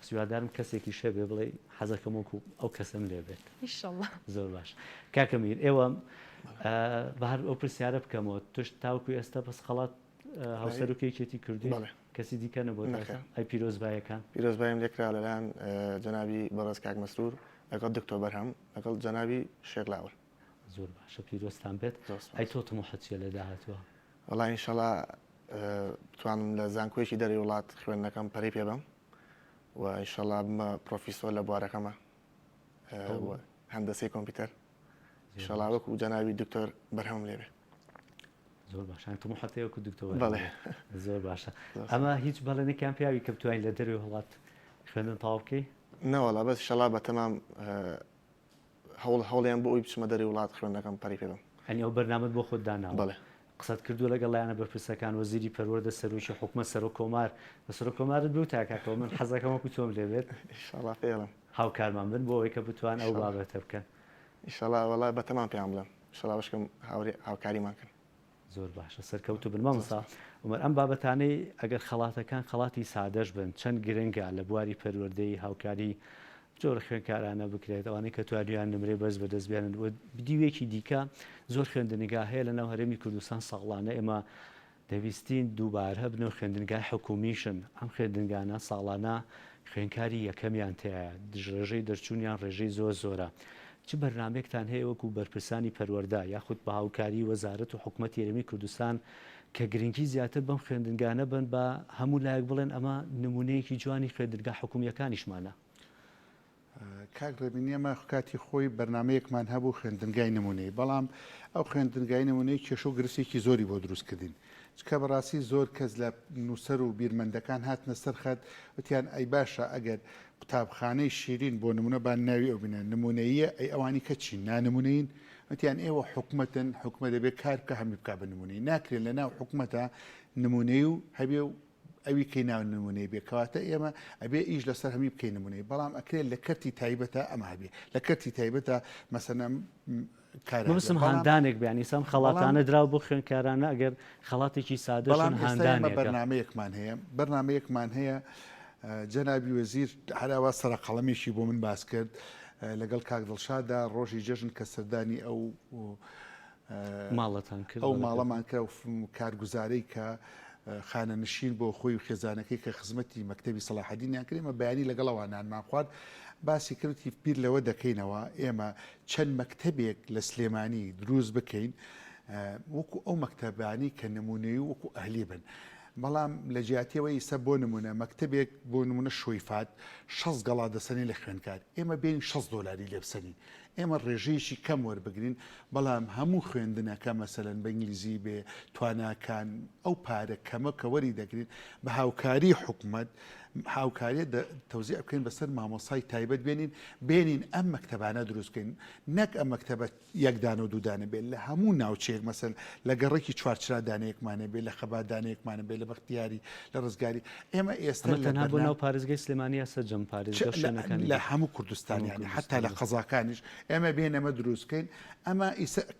سیوادارم کەسێکی شەبێ بڵێ حەزەکەم وەکو ئەو کەسم لێ بێت. ئیشەڵا زۆر باش کاکەمیر ئێوە بەهر ئەو پرسیارە بکەمەوە توش تاوکو ئێستا بەس خەڵات هاوسەرۆکێکێتی کوردی کەسی دیکە نەبوو ئەی پیرۆزبایەکان پیرۆزبایم لێکرا لەلایەن جەنابی بەڕێز کاک مەسرور لەگەڵ دکتۆر بەرهەم لەگەڵ جەنابی شێخ لاوەر. زۆر باشە پیرۆستان بێت. ئەی تۆ تموحەتچیە لە داهاتوە؟ وەڵای ئینشەڵا بتوانم لە زانکۆیەکی دەری وڵات خوێندنەکەم پەری پێ بم و ئینشەڵا بمە پرۆفیسۆر لە بوارەکەمە هەندەسەی کۆمپیوتەر ئینشەڵا وەکو جەنابی دکتۆر بەرهەم لێبێ. زۆر باشە تموحەتەیەکو دکتۆر. بەڵێ زۆر باشە. ئەمە هیچ بەڵێنێکیان پیاوی کە بتوانین لە دەروی وڵات خوێندن تاوا بکەی؟ نەوەڵا بەس ئینشەڵا بە تەمام هەوڵیان بۆ ئەوی بچمە دەری وڵات خوێندنەکەم پەری پێ بم. ئەنی ئەو بەرنامەت بۆ خۆت داناوە؟ بەڵێ. قسەت کردووە لەگەڵ لایەنە بەرپرسەکان وەزیری پەروەردە سەرۆکی حکومەت سەرۆک کۆمار بە سەرۆک کۆمارت بوو تاکاکەوە من حەزەکەم وەکو تۆم لێ بێت ئینشەڵا فێڵم هاوکارمان بن بۆ ئەوەی کە بتوان ئەو بابەتە بکەن. ئینشەڵا وەڵای بە تەمام پێیان بڵێم ئینشەڵا بەشکەم هاوکاریمان کرد. زۆر باشە سەرکەوتو بن مامۆستا عومەر ئەم بابەتانەی ئەگەر خەڵاتەکان خەڵاتی سادەش بن چەند گرنگە لە بواری پەروەردەی هاوکاری جۆرە خوێنکارانە بکرێت ئەوانەی کە توانیان نمرێ بەس بەدەستبیانن دیوێکی دیکە زۆر خوێندنگا هەیە لە ناو هەرێمی کوردستان ساڵانە ئێمە دەویستین دووبارە بنەوە خوێندنگای حکومیشن ئەم خوێندنگانە ساڵانە خوێنکاری یەکەمیان تایە ڕێژەی دەرچوونیان ڕێژەی زۆر زۆرە. چ بەرنامێکتان هەیە وەکو بەرپرسانی پەروەردە یاخود بە هاوکاری وەزارەت و حکوومەتی هەرێمی کوردستان کە گرنگی زیاتر بەم خوێندنگانە بن بە هەموو لایەک بڵێن ئەمە نمونەیەکی جوانی خوێندنگا حکومیەکانیشمانە؟ کاک ڕێبینی ئەمە کاتی خۆی بەرنمەیەکمان هەبوو خوێندنگای نمونەی بەڵام ئەو خوێندنگای نمونەی کێشە و گرسێکی زۆری بۆ دروستکردین چکە بەڕاستی زۆر کەس لە نووسەر و بیرمەندەکان هاتنە سەرخەت وتیان ئەی باشە ئەگەر قوتابخانەی شیرین بۆ نمونە بان ناوی ئەو بنێن نمونەیە ئەی ئەوانی کەچی نانمونین وتیان ئێوە حکومەتن حکومە دەبێت کار بکە هەمی بک بە نمونەی ناکرێن لە ناو حکومەتە نمونەی و هەبێ و ئەوی کەی ناو نمونەی بێ کەواتە ئێمە ئەبێ ئیش لەسەر هەمی بکەین نمونەی بەڵام ئەکرێت لە کەرتی تایبەتە ئەمە هەبێ لە کەرتی تایبەتە مەسەنەم بسم هاندانێک بیانی سام خەڵاتانە دراو بۆ خوێنکارانە ئەگەر خەڵاتێکی سادەشن هاندانێک بەرنمەیەکمان هەیە جەنابی وەزیر هەراوا سەرقەڵەمێکی بۆ من باس کرد لەگەڵ کاک دڵشادا ڕۆژی جەژن کە سەردانی ئەو ماڵەتان کرد ئەو ماڵەمان کرا و کارگوزارەی کە خانە نشین بۆ خۆی و خێزانەکەی کە خزمەتی مەکتەبی سەلاحەدینیان کرد ئێمە بەیانی لەگەڵەوانانمان خوارد باسی کردی بیر لەوە دەکەینەوە ئێمە چەند مەکتەبێک لە سلێمانی دروست بکەین وەکو ئەو مەکتەبانی کە نمونەی و وەکو ئەهلی بن بەڵام لە جیاتیەوە ئیسە بۆ نمونە مەکتەبێک بۆ نمونە شویفات 6 گەڵا دەسەنی لە خوێنکار ئێمە بین 6 دۆلاری لێبسەنی ئێمە ڕێژەیەکی کەم وەربگرین بەڵام هەموو خوێندنەکە مەسەلەن بە ئینگلیزی بێ تواناکان ئەو پارە کەمە کە وەری دەگرین بە هاوکاری حکوومەت هاوکاریە تەوزیع بکەین بەسەر مامۆسای تایبەت بێنین ئەم مەکتەبانە دروستکەین نەک ئەم مەکتەبە یەکدان و دوودانە بێت لە هەموو ناوچەیەک مەسەل لە گەڕێکی چوارچرا دانەیەکمانە بێت لە خەبادانەیەکمانە بێت لە بەختیاری لە ڕزگاری ئێمە ئێستا تەنها بۆ ناو پارێزگای سلێمانی سەرجەم پارێزگا لە هەموو کوردستانیانی حتا لە قەزاکانیش ئێمە بێنەمە دروستکەین ئەمە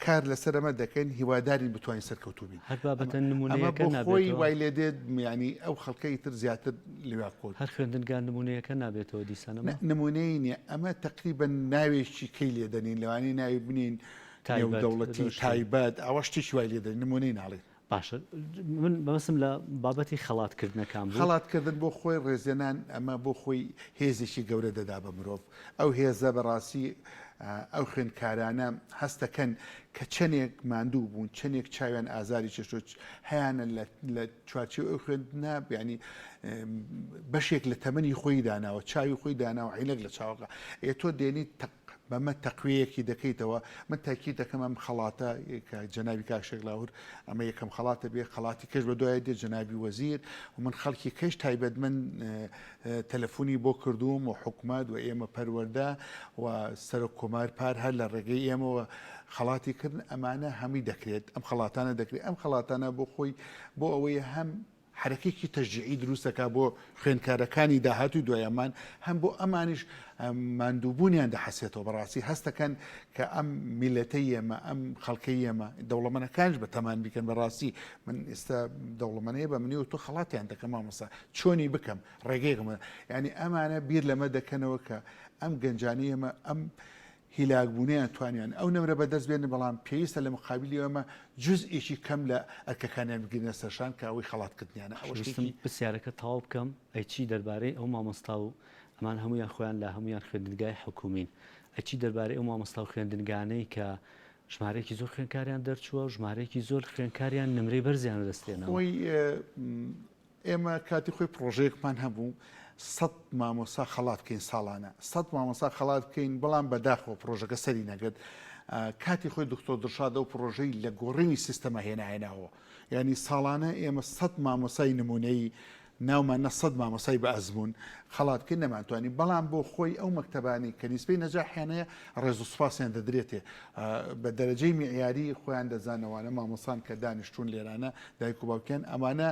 کار لەسەر ئەمە دەکەین هیواداری بتوانین سەرکەوتوو بین هەر بابەتە نمونەیەکە خۆی وای لێ دێت ینی ئەو خەڵکەی تر زیاتر لێوا کۆ هەر خوێندنگان نمونەیەکە نابێتەوە دیسانەمە نمونەی نیە ئەمە تقریبا ناوێکی کەی لێ دەنین لەوانی ناوی بنین دەوڵەتی تایبەت ئەوە شتێکی وای لێ دەن نمونەی ناڵێت باشە من بەمەسم لە بابەتی خەڵاتکردنەکان خەڵاتکردن بۆ خۆی ڕێزێنان ئەمە بۆ خۆی هێزێکی گەورە دەدا بە مرۆڤ ئەو هێزە بەڕاستی ئەو خوێندکارانە هەستەکەن کە چەندێک ماندوو بوون چەندێک چاویان ئازاری چێشۆ هەیەە لە چوارچێ ئەو خوێندنە بیانی بەشێک لە تەمەنی خۆی داناوە چاوی خۆی داناوە عینەک لە چاوەکە تۆ دێنی بەمە تەقوەیەکی دەکەیتەوە من تاکی دەکەم ئەم خەڵاتە جەنابی کاکشێک لاور ئەمە یەکەم خەڵاتە بێ خەڵاتی کەش بە دوای دێ جەنابی وەزیر و من خەڵکی کەش تایبەت من تەلەفۆنی بۆ کردووم و حکومات و ئێمە پەروەردە و سەرۆک کۆمار پار هەر لە ڕێگەی ئێمەوە خەڵاتی کردن ئەمانە هەمی دەکرێت ئەم خەڵاتانە دەکرێت ئەم خەڵاتانە بۆ خۆی بۆ ئەوەی هەم حرەکێکی تەشجیعی دروستەکە بۆ خوێندکارەکانی داهاتوی دوایەمان هەم بۆ ئەمانیش ماندووبوونیان دەحەسێتەوە بەڕاستی هەستەکەن کە ئەم میلەتەی ئێمە ئەم خەڵکەی ئێمە دەوڵەمەنەکانش بە تەمان بیکەن بەڕاستی من ئێستا دەوڵەمەنەیە بە منی و تۆ خەڵاتیان دەکەم مامۆستا چۆنی بکەم ڕێگەیەکم ینی ئەمانە بیر لەمە دەکەنەوە کە ئەم گەنجانەی ئێمە ئەم هیلاکبوونیان توانیان ئەو نەمرە بەدەست بێنن بەڵام پێویستە لە مقابلی ئەمە جزئێکی کەم لە ئەرکەکانیان بگرنە سەرشان کە ئەوەی خەڵاتکردنیانە ئەوشتم پرسیارەکە تەواو بکەم ئەیچی دەربارەی ئەو مامۆستا و ئەمان هەمویان خۆیان لە هەمویان خوێندنگای حکومین ئەچی دەربارەی ئەو مامۆستا و خوێندنگانەی کە ژمارەیەکی زۆر خوێنکاریان دەرچووە و ژمارەیەکی زۆر خوێنکاریان نمرەی بەرزیان دەستێنەوە خۆی ئێمە کاتی خۆی پرۆژەیەکمان هەبوو 100 مامۆسا خەڵات بکەین ساڵانە 100 مامۆسا خەڵات بکەین بەڵام بەداخەوە پرۆژەکە سەری نەگرت کاتی خۆی دکتۆر دڵشادە و پرۆژەی لە گۆڕینی سیستەمە هێناهێناوە ینی ساڵانە ئێمە 100 مامۆسای نمونەی ناومان 100 مامۆسای بە ئەزمون خەڵاتکرد نەمانتوانی بەڵام بۆ خۆی ئەو مەکتەبانی کە نیسبەی نەجاحیانەیە ڕێز و سوپاسیان دەدرێتێ بە دەرەجەی معیاری خۆیان دەزانەوانە مامۆسان کە دانیشتون لێرانە دایک و باوکیان ئەمانە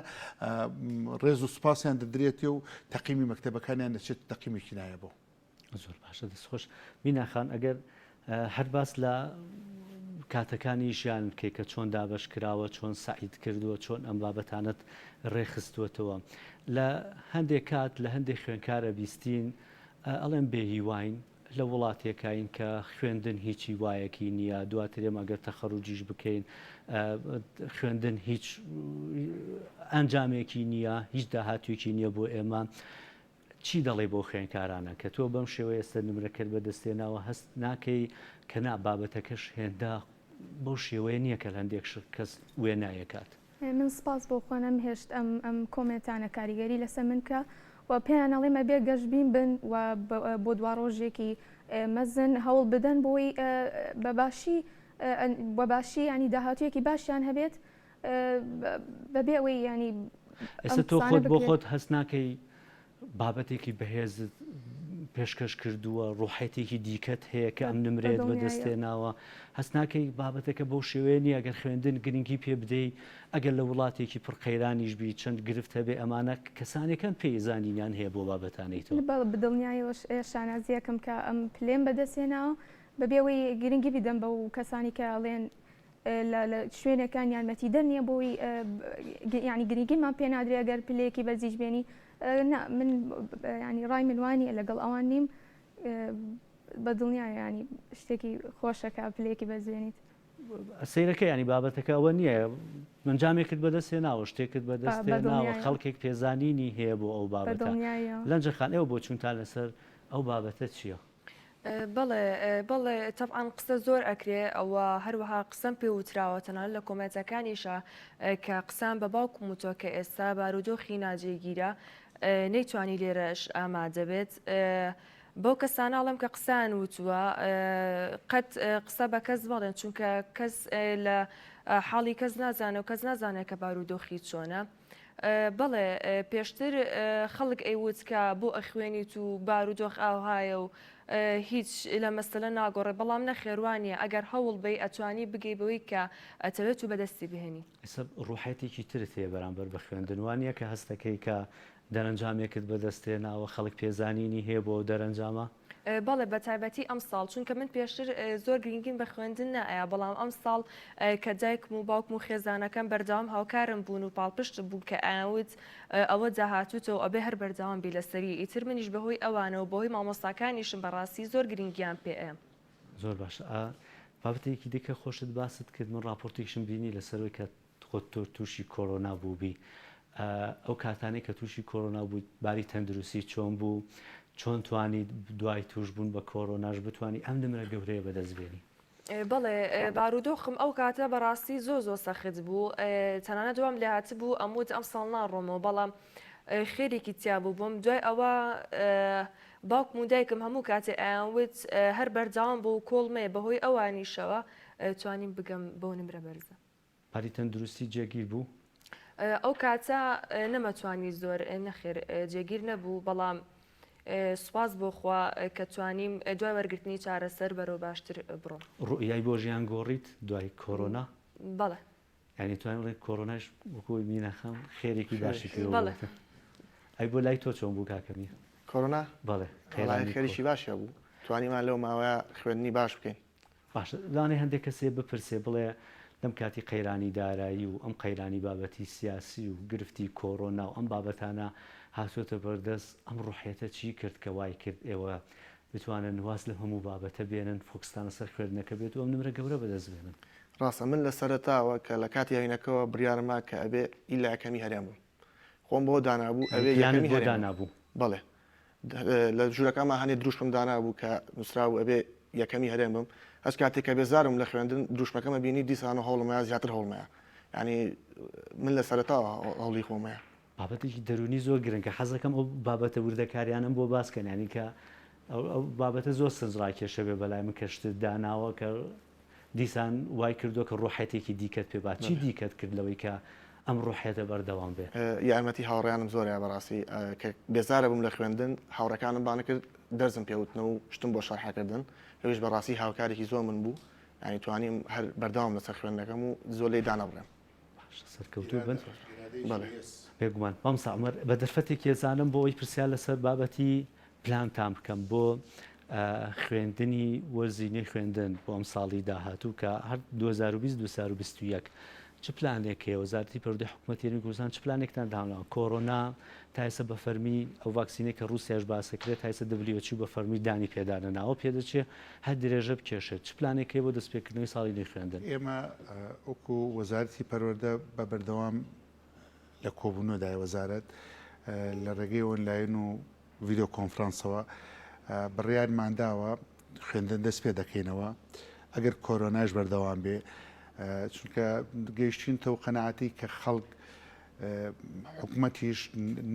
ڕێز و سوپاسیان دەدرێتێ و تەقیمی مەکتەبەکانیان دەچێت تەقیمێکی نایە بۆ زۆر باشە دەستخۆش میناخان ئەگەر هەر باس لە کاتەکانی ژیان بکەی کە چۆن دابش کراوە چۆن سعید کردووە چۆن ئەم بابەتانت ڕێخستووەتەوە لە هەندێک کات لە هەندێک خوێنکارە بیستین ئەڵێن بێهیواین لە وڵاتێکین کە خوێندن هیچی وایەکی نییە دواترێم ئەگەر تەخەڕوجیش بکەین خوێندن هیچ ئەنجامێکی نییە هیچ داهاتوێکی نییە بۆ ئێمە چی دەڵێ بۆ خوێنکارانە کە تۆ بەم شێوەیە ئێستا نمرەکرد بەدەستێناوە هەست ناکەی کە بابەتەکەش هێندا بۆ شێوەیە نییە کە هەندێک کەس وێ نایەکات من سپاس بۆ خۆنم هێشت ئەم کۆمنتانە کاریگەری لەسەر من کە و پێیانەڵێ مە بێ گەشتبین بن و بۆ دوا ڕۆژێکی مەزن هەوڵ بدەن بۆی بەباشی ینی داهاتویەکی باشیان هەبێت بەبێ ئەوەی ینی ئێستا تۆ خۆت بۆ خۆت هەست ناکەی بابەتێکی بەهێزت پێشکەش کردووە ڕوحەتێکی دیکەت هەیە کە ئەم نمرێت بەدەستێناوە هەست ناکەی بابەتەکە بەو شێوەیە نیە ئەگەر خوێندن گرنگی پێ بدەی ئەگەر لە وڵاتێکی پڕقەیرانیش بی چەند گرفت هەبێ ئەمانە کەسانێکان پێیزانینیان هەیە بۆ بابەتانەیتەوە بدڵنیایەوە شانازیەکەم کە ئەم پلێن بەدەستێناوە بەبێەوەی گرنگی بدەم بە و کەسانی کە ئەڵێن لە شوێنەکان یانمەتی دەرنیە بۆی ینی گرنگیمان پێ نادرێ ئەگەر پلەیەکی بەرزیش بێنی من ینی ڕای منوانیە لەگەڵ ئەوان نیم بەدڵنیای ینی شتێکی خۆشەکە پلەیەکی بەزێنیت سیرەکە ینی بابەتەکە ئەوە نییە منجامێکت بەدەستێناوە شتێکت بەدەستێناوە خەڵکێک پێزانینی هەیە بۆ ئەو بابەتە لەنجەخان ئێوە بۆ چونتان لەسەر ئەو بابەتە چییە؟ بەڵێ تەبعاان قسە زۆر ئەکرێ ئەوە هەروەها قسەم پێ وتراوەتەنان لە کۆمەنتەکانیشە کە قسان بە باوکم وتۆ کە ئێستا بارودۆخی ناجێگیرە نەیتوانی لێرەش ئامادە بێت بۆ کەساناڵم کە قسان وتووە قەت قسە بە کەس بڵێن چونکە کەس لە حاڵی کەس نازانە و کەس نازانێت کە بارودۆخی چۆنە بەڵێ پێشتر خەڵک ئەیوت کە بۆ ئەخوێنیت و بارودۆخ ئاوهایە و هیچ لە مەسەلە ناگۆڕێ بەڵام نەخێوانیە ئەگەر هەوڵ بی ئەتوانی بگەی بەوەی کە ئەتەوێت و بەدەستی بهێنی ئێستا ڕوحەتێکی ترت هەیە بەرامبەر بە خوێندنوانیە کە هەستەکەی کە دەرەنجامێکت بەدەستێناوە خەڵک پێزانینی هەیە بۆ دەرەنجامە بەڵێ بە تایبەتی ئەم ساڵ چونکە من پێشتر زۆر گرنگین بە خوێندن نایە بەڵام ئەم ساڵ کە دایکم و باوکم و خێزانەکەم بەردەوام هاوکارم بوون و پاڵپشت بوو کە ئاوت ئەوە داهاتوتەوە ئەبێ هەر بەردەوام بی لەسەری ئیتر منیش بەهۆی ئەوانەوە بەهۆی مامۆستاکانیشم بەڕاستی زۆر گرنگیان پێ زۆر باش بابەتێکی دیکە خۆشت باست کرد من راپۆرتێکشم بینی لەسەرەوەی کە خۆت تۆ تووشی کۆرۆنا بووبی ئەو کاتانەی کە تووشی کۆرۆنا بوو باری تەندروستی چۆن بوو چۆن توانی دوای توش بوون بە کۆرۆناش بتوانانی ئەم نمرە گەورەیە بەدەستبێنی بەڵێ بارودۆخم ئەو کاتە بەڕاستی زۆ سەخت بوو تەنانە دوام لە هات بوو ئەموت ئەم ساڵ ناڕۆمەوە بەڵام خێرێکی تیا بوو بووم دوای ئەوە باوکم و دایکم هەموو کاتێ ئاوت هەر بەردەوام بوو کۆڵمێ بەهۆی ئەوانیشەوە توانیم بگەم بۆ نمرە بەرزە پاری تەندروستی جێگیر بوو ئەو کاتە نەمەتوانی زۆر نەخێر جێگیر نەبوو بەڵام سوپاس بۆ خوا کە توانیم دوای وەرگرتنی چارەسەر بەرەو باشتر بڕۆ ڕوئیای بۆ ژیان گۆڕیت دوای کۆرۆنا بەڵێ ینی توانڵێ کۆڕۆناش وەکۆی مینەخەم خێرێکی باشی بەڵێ. پێوە ئەی بۆ لای تۆ چۆن بوو کاکەمی کۆرۆنا بەڵێ خێرانی خێریشی باشە بوو توانیمان لەو ماوەیە خوێندنی باش بکەین باشە لانێ هەندێک کەسێ بپرسێ بڵێ لەم کاتی قەیرانی دارایی و ئەم قەیرانی بابەتی سیاسی و گرفتی کۆڕۆنا و ئەم بابەتانە هاتوۆتە بەردەست ئەم ڕوحێتە چی کرد کە وای کرد ئێوە بتوانن واز لە هەموو بابەتە بێنن فۆکسستانە سەر خوێندنەکە بێت و ئەم نمرە گەورە بەدەست بێنن ڕاستە من لە سەرتاوە کە لە کاتی هەینەکەەوە بریارما کە ئەبێ ئیلا یەکەمی هەرێم بوو خۆم بۆ دانابوو ئەبێ یەکەمی بۆ هەرێم دانابوو بەڵێ لە ژوورەکەمان هەنێ دروشمم دانابوو کە نووسرا و ئەبێ یەکەمی هەرێم بم هەست کاتێک کە بێزارم لە خوێندن دروشمەکەمە بینی دیسان و هەوڵمەیە زیاتر هەوڵمەیە ینی من لە سەرتاوە هەوڵی خۆمەیە بابەتێکی دەرونی زۆر گرنگکە حەزەکەم ئەو بابەتە وردەکاریانم بۆ باسکەن ینی کە ئەو بابەتە زۆر سنجڕاکێشە بێ بەلای من کەشت داناوە کە دیسان وای کردو کە ڕوحەتێکی دیکەت پێ با چی دیکەت کرد لەوەی کە ئەم ڕوحێتە بەردەوام بێ یارمەتی هاوڕیانم زۆرە بەڕاستی کە بێزارە بووم لە خوێندن هاوڕەکانم بانە کرد دەرزم پێوتنەوە و شتم بۆ شەرحەکردن ئەوش بەڕاستی هاوکارێکی زۆر من بوو ینی توانیم هەر بەردەوام لەسەر خوێندنەکەم و زۆر لی دانەبڕێم سەرکەوتوو بن بێگومان بەم سامەر بە دەرفەتێکی ێزانم بۆ ئەوی پرسیار لەسەر بابەتی پلانتان بکەم بۆ خوێندنی وەرزینەی خوێندن بۆ ئەم ساڵی داهاتوو کە هەر 2020 چ پلانێکەیە وەزارەتی پەروەردەی حکوومەتی کوردستان چ پلانێکتان داڵاوە کۆڕۆنا تایسە بە فەرمی ئەو ڤاکسینەی کە رووسیاش باسەکرێت تایسە WHO بە فەرمی دانی پێدانە ناوە پێدەچێ هەر درێژە بکێشێت چ پلانێکەیە بۆ دەستپێکردنەوەی ساڵی نوێی خوێندن ئێمە وەکو وەزارەتی پەروەردە بە بەردەوام لە کۆبوونەوەدای وەزارەت لە ڕێگەی ئۆنلاین و ڤیددیو کۆنفرانسەوە بڕیارمانداوە خوێندن دەست پێ دەکەینەوە ئەگەر کۆرۆناش بەردەوام بێ چونکە گەیشتینەوە قەنەعەتی کە خەڵک حکوومەتیش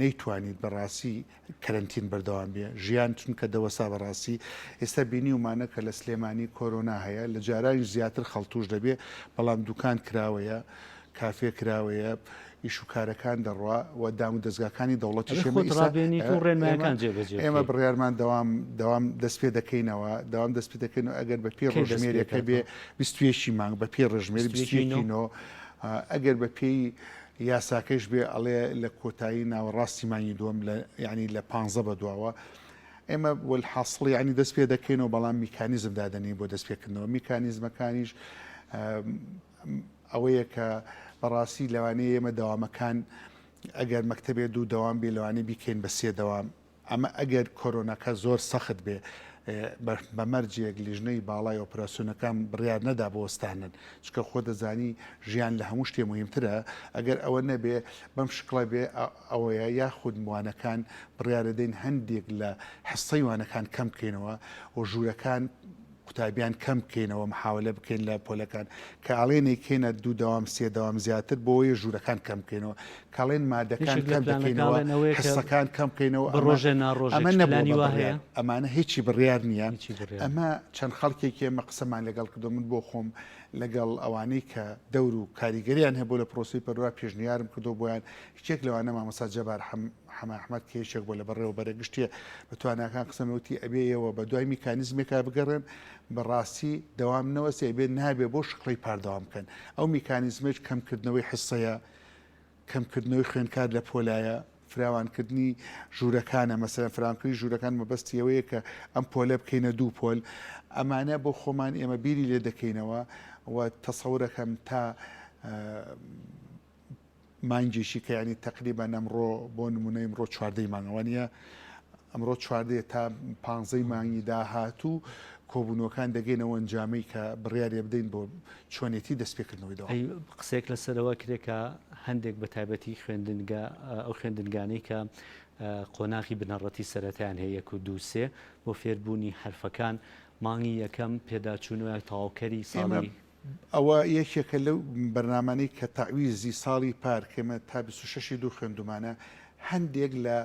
نەیتوانیت بەڕاستی کەرنتین بەردەوام بێ ژیان چونکە دەوەسا بەڕاستی ئێستا بینی ومانە کە لە سلێمانی کۆرۆنا هەیە لە جارانی زیاتر خەڵتوش دەبێ بەڵام دوکان کراوەیە کافێ کراوەیە ئیش و کارەکان دەڕوا و دام و دەستگاکانی دەوڵەتی ئێمە بڕیارمان دەوام دەست پێ دەکەینەوە داوام دەست پێ دەکەینەوە ئەگەر بە پێ ڕۆژمێرەکە بێ 20 مانگ بە پێ ڕژمێری ئەگەر بە پێی یاساکەش بێ ئەڵێ لە کۆتایی ناوەڕاستیمانی دووەم ینی لە 15 بە دواوە ئێمە وەحاصڵی ینی دەست پێ دەکەینەوە بەڵام میکانیزم دادنی بۆ دەست پێکردنەوە میکانیزمەکانیش ئەوەیە کە بەڕاستی لەوانەیە ئێمە دەوامەکان ئەگەر مەکتەبێ دوو دەوام بێ لەوانەیە بیکەین بە 3 دەوام ئەمە ئەگەر کۆرۆناکە زۆر سەخت بێ بە مەرجێک لیژنەی باڵای ئۆپراسیۆنەکان بڕیار نەدا بۆ وەستانن چکە خۆ دەزانی ژیان لە هەموو شتێ مهمترە ئەگەر ئەوە نەبێ بەم شکڵە بێ ئەوەیە یاخود موانەکان بڕیارەدەین هەندێک لە حسەی وانەکان کەم بکەینەوە و ژوورەکان قوتابیان کەم بکەینەوە محاولە بکەین لە پۆلەکان کە ئاڵێنێ کێنە دوو دەوام 3 دەوام زیاتر بۆیە ژوورەکان کەم بکەینەوە کاڵێن مادەکان کەم بکەینەوە حسەکان کەم بکەینەوە ڕۆژێ ناڕۆژ ئەمە نەبووە ئەمانە هیچی بڕیار نییە ئەمە چەند خەڵکێکی ئێمە قسەمان لەگەڵ کردو من بۆ خۆم لەگەڵ ئەوانەی کە دەور و کاریگەریان هەبوو لە پرۆسی پەروەردە پێشنیارم کردو بۆیان هیچێک لەوانە مامۆستا جەبار حەمەحمەد کێشێک بۆ لە بەڕێوە بەرەگشتیە بە تواناکان قسەمەوتی ئەبێەوە بە دوای میکانیزمێکا بگەڕێن بەڕاستی دەوامنەوە سێبێ نابێ بۆ شقڵی پاردەوام بکەن ئەو میکانیزمێک کەمکردنەوەی حسەیە کەمکردنەوەی خوێنکار لە پۆلایە فراوانکردنی ژوورەکانە مەسەر فراوانکردنی ژوورەکان مەبەستیەوەیە کە ئەم پۆلە بکەینە دوو پۆل ئەمانە بۆ خۆمان ئێمە بیری لێ دەکەینەوە و تەسەورەکەم تا مانگیشی کە ینی تقریبا ئەمڕۆ بۆ نمونەی ئەمڕۆ 14 مانگەوانە ئەمڕۆ 14 تا 15 مانگی داهاتوو کۆبوونەوەکان دەگەینەوە ئەنجامەی کە بڕیارێ بدەین بۆ چۆنێتی دەستپێکردنەوەیەوە قسێک لەسەرەوە کرێکە هەندێک بە تایبەتی خوێندنگە ئەو خوێندنگانەی کە قۆناغی بنەڕەتی سەرەتیان هەیە و دووسێ بۆ فێربوونی حرفەکان مانگی یەکەم پێداچوونەوە تەواوکەری ساڵی ئەوە یەکێکە لەو بەرنامانەی کە تاویزی ساڵی پارکەمە تا 26 دوو خوێندومانە هەندێک لە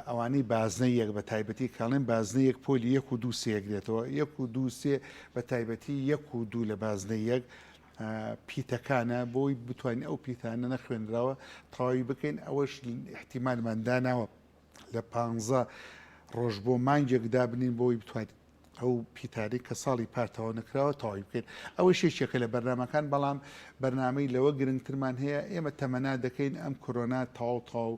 ئەوانەی بازنەیەک بە تایبەتی کاڵێن بازنەیەک پۆلی 1 و 2 سێگرێتەوە 1 و 2 سێ بە تایبەتی 1 و 2 لە بازنەیەک پیتەکانە بۆی بتوانین ئەو پیتانە نەخوێنراوە تەواوی بکەین ئەوەش احتیمالمانداناوە لە 15 ڕۆژ بۆ مانگێک دابنین بۆی بتوانین ئەو پیتاری کە ساڵی پارتەوە نکراوە تەواوی بکەین ئەوە شێشێکە لە بەرنمەکان بەڵام بەرنامەی لەوە گرنگترمان هەیە ئێمە تەمەنا دەکەین ئەم کۆرۆنا تاو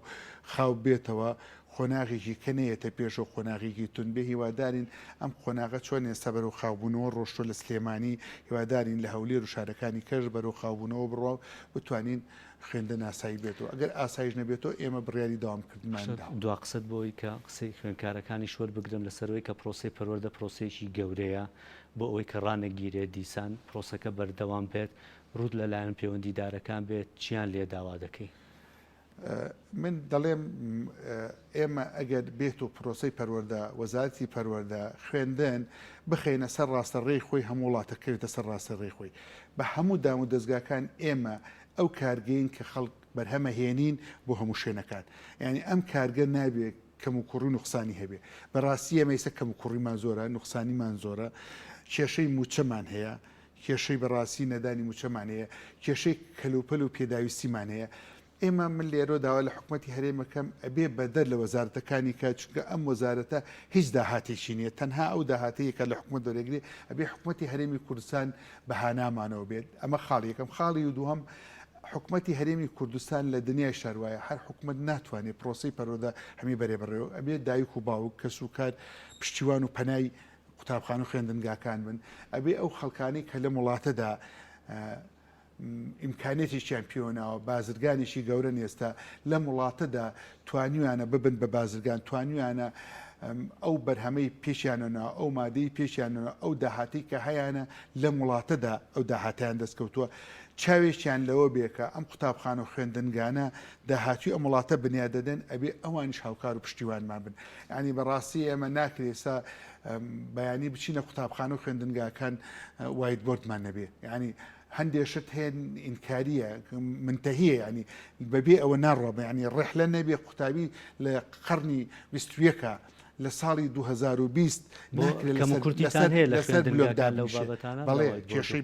خاو بێتەوە خۆناغێکی کەنەیەتە پێشەوە خۆناغێکی تونبێ هیوادارین ئەم خۆناغە چۆن ئێستا بەرەو خاوبوونەوە ڕۆشتۆ لە سلێمانی هیوادارین لە هەولێر و شارەکانی کەش بەرەو خاوبوونەوە بڕۆ بتوانین خوێندە ناسایی بێتەوە ئەگەر ئاسایش نەبێتەوە ئێمە بڕیاری داوامکردماندا دوا قسەت بۆی کە قسەی خوێنکارەکانی شوەر بگرم لەسەرەوەی کە پرۆسی پەروەردە پرۆسێکی گەورەیە بۆ ئەوەی کە ڕانەگیرێت دیسان پرۆسەکە بەردەوام بێت ڕوود لەلایەن پەیوەندیدارەکان بێت چیان لێ داوا دەکەی من دەڵێم ئێمە ئەگەر بێت و پرۆسی پەروەردە وەزارەتی پەروەردە خوێندن بخەینە سەر ڕاستەڕێی خۆی هەموو وڵاتەکەوێتە سەر ڕاستەڕێی خۆی بە هەموو دام و دەستگاکان ئێمە ئەو کارگەین کە خەڵک بەرهەمە هێنین بۆ هەموو شوێنەکان یعنی ئەم کارگە نابێت کەم و کوڕی نوقسانی هەبێ بەڕاستی ئەمەیسە کەم و کوڕیمان زۆرە نوقسانیمان زۆرە کێشەی موچەمان هەیە کێشەی بەڕاستی نەدانی موچەمان هەیە کێشەی کەلوپەل و پێداویستیمان هەیە ئێمە من لێرۆ داوا لە حکوومەتی هەرێمەکەم ئەبێ بەدەر لە وەزارەتەکانی کە چونکە ئەم وەزارەتە هیچ داهاتێکی نییە تەنها ئەو داهاتەیەکە لە حکوومەت دەرەگرێ ئەبێ حکوومەتی هەرێمی کوردستان بەهانامانەوە بێت ئەمە خاڵیەکەم خاڵی و دووەم حکوومەتی هەرێمی کوردستان لە دنیای شاروایە هەر حکوومەت ناتوانێت پرۆسی پەرۆدا هەمی بەرێبڕێەوە ئەبێ دایک و باوک کەس و کار پشتیوان و پەنای قوتابخان و خوێندنگاکان بن ئەبێ ئەو خەڵکانی کە لە وڵاتەدا ئیمکانێتێکیان پێوەناوە بازرگانێکی گەورە ئێستا لەم وڵاتەدا توانیویانە ببن بە بازرگان توانیویانە ئەو بەرهەمەی پێشیانەوە ئەو مادەی پێشیانەوە ئەو داهاتی کە هەیەە لەم وڵاتەدا ئەو داهاتیان دەستکەوتووە چاوێکیان لەوە بێکە ئەم قوتابخان و خوێندنگانە داهاتوی ئەم وڵاتە بنیاد دەدەن ئەبێ ئەوانش هاوکار و پشتیوانمان بن ینی بەڕاستی ئێمە ناکرێسا بەیانی بچینە قوتابخان و خوێندنگاکان وایت بۆردمان نەبێ ینی هەندێشت هێن ئینکاریە منتەهیە ینی بەبێ ئەوە ناڕۆبە ینی ڕحلە نەبێ قوتابی لە قەرنی 21ە لە ساڵی 2020 بەڵێ کێشەی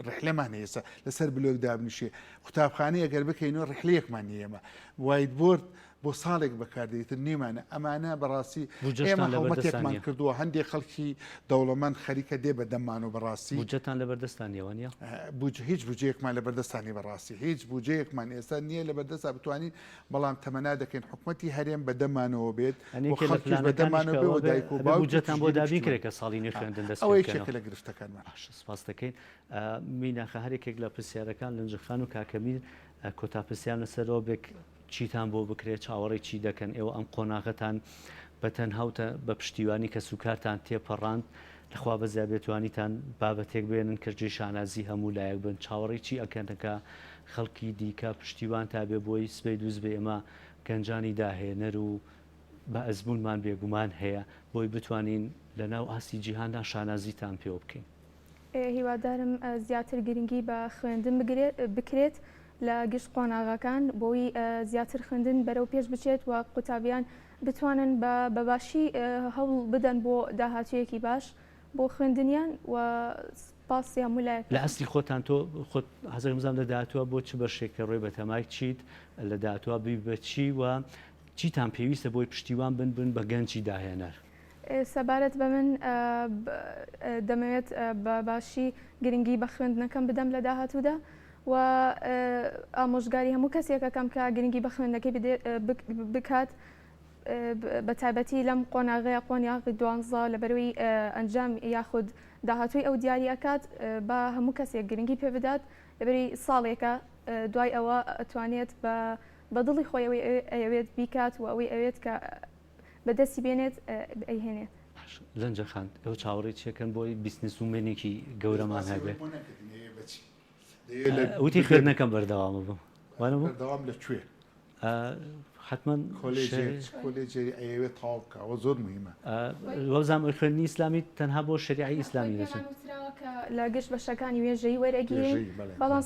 ڕحلەمان هێستا لەسەر بلۆک دابنیشێ قوتابخانەی ئەگەر بکەینەوە ڕحلەیەکمان نیەمە وایت بۆرد بۆ ساڵێک بەکاردێتتر نیمانە ئەمانە بەڕاستی ئێمە هەڵمەتێکمان کردووە هەندێک خەڵکی دەوڵەمەند خەریکە دێ بە دەمان و بەڕاستی بودجەتان لە بەردەستانیەوە نیە هیچ بودجەیەکمان لە بەردەستانی بەڕاستی هیچ بودجەیەکمان ئێستا نییە لە بەردەستا بتوانین بەڵام تەمەنا دەکەین حکوومەتی هەرێم بە دەمانەوە بێت بە دەمانەوە دایک و باوک بودجەتان بۆ دابین کرێت کە ساڵی نوێ خوێندن دەست ئەوەیەکێکە لە گرفتەکانمان سپاس دەکەین میناخە هەرێکێک لە پرسیارەکان لەنجخان و کاکەمیر کۆتا پرسیار لەسەرەوە بێک چیتان بۆ بکرێت چاوەڕێی چی دەکەن ئێوە ئەم قۆناغەتان بەتەنهاوتە بە پشتیوانی کە سوکارتان تێپەڕاند لەخوا بە زیابێتوانیتان بابەتێک بێنن کردی شانازی هەموو لایەک بن چاوەڕێی چی ئەکەنەکە خەڵکی دیکە پشتیوان تا بێ بۆی سبەی دووز بێ ئێمە گەنجانی داهێنەر و بە ئەزمونمان بێگومان هەیە بۆی بتوانین لەناو ئاسی جیهاندا شانازیتان پێ بکەین هیوادارم زیاتر گرنگی بە خوێندن بکرێت لە گشت قۆناغەکان بۆی زیاتر خوێندن بەرەو پێش بچێت و قوتابیان بتوانن بە باشی هەوڵ بدەن بۆ داهاتویەکی باش بۆ خوێندنیان و سپاسی هەموو لایەک لە ئەستی خۆتان تۆ خۆت حەزەکەم بزانم لە داهاتووە بۆ چ بەشێکە ڕێ بە تەمای چیت لە داهاتووە بی بە چی و چیتان پێویستە بۆی پشتیوان بن بە گەنجی داهێنەر سەبارەت بە من دەمەوێت بە باشی گرنگی بە خوێندنەکەم بدەم لە داهاتوودا و ئامۆژگاری هەموو کەسێکەکەم کە گرنگی بە خوێندنەکەی بکات بە تایبەتی لەم قۆناغەیە قۆنیاغی دوانزە لە بەروی ئەنجام یاخود داهاتووی ئەو دیاریەکات بە هەموو کەسێک گرنگی پێ بدات لەبەری ساڵێکە دوای ئەوە ئەتوانێت بە دڵی خۆی ئەوێت بیکات و ئەوەی ئەوێت کە بەدەستی بێنێت ئەیهێنێت لەنجە خان ئەو چاوەڕێی چێکن بۆی بیسنس ومێنێکی گەورەمان هەبێت وتی خوێندنەکەم بەردەوامە بوو بەردەوام لەکوێ حتمما کۆلێجی ئەوێت تاوکە ئەوە زۆر مهمە وەزام خوێندنی ئیسلامی تەنها بۆ شریعی ئیسلامی دەچێت لە گەشت بەشەکانی وێژەی وەرەگیرین بەڵام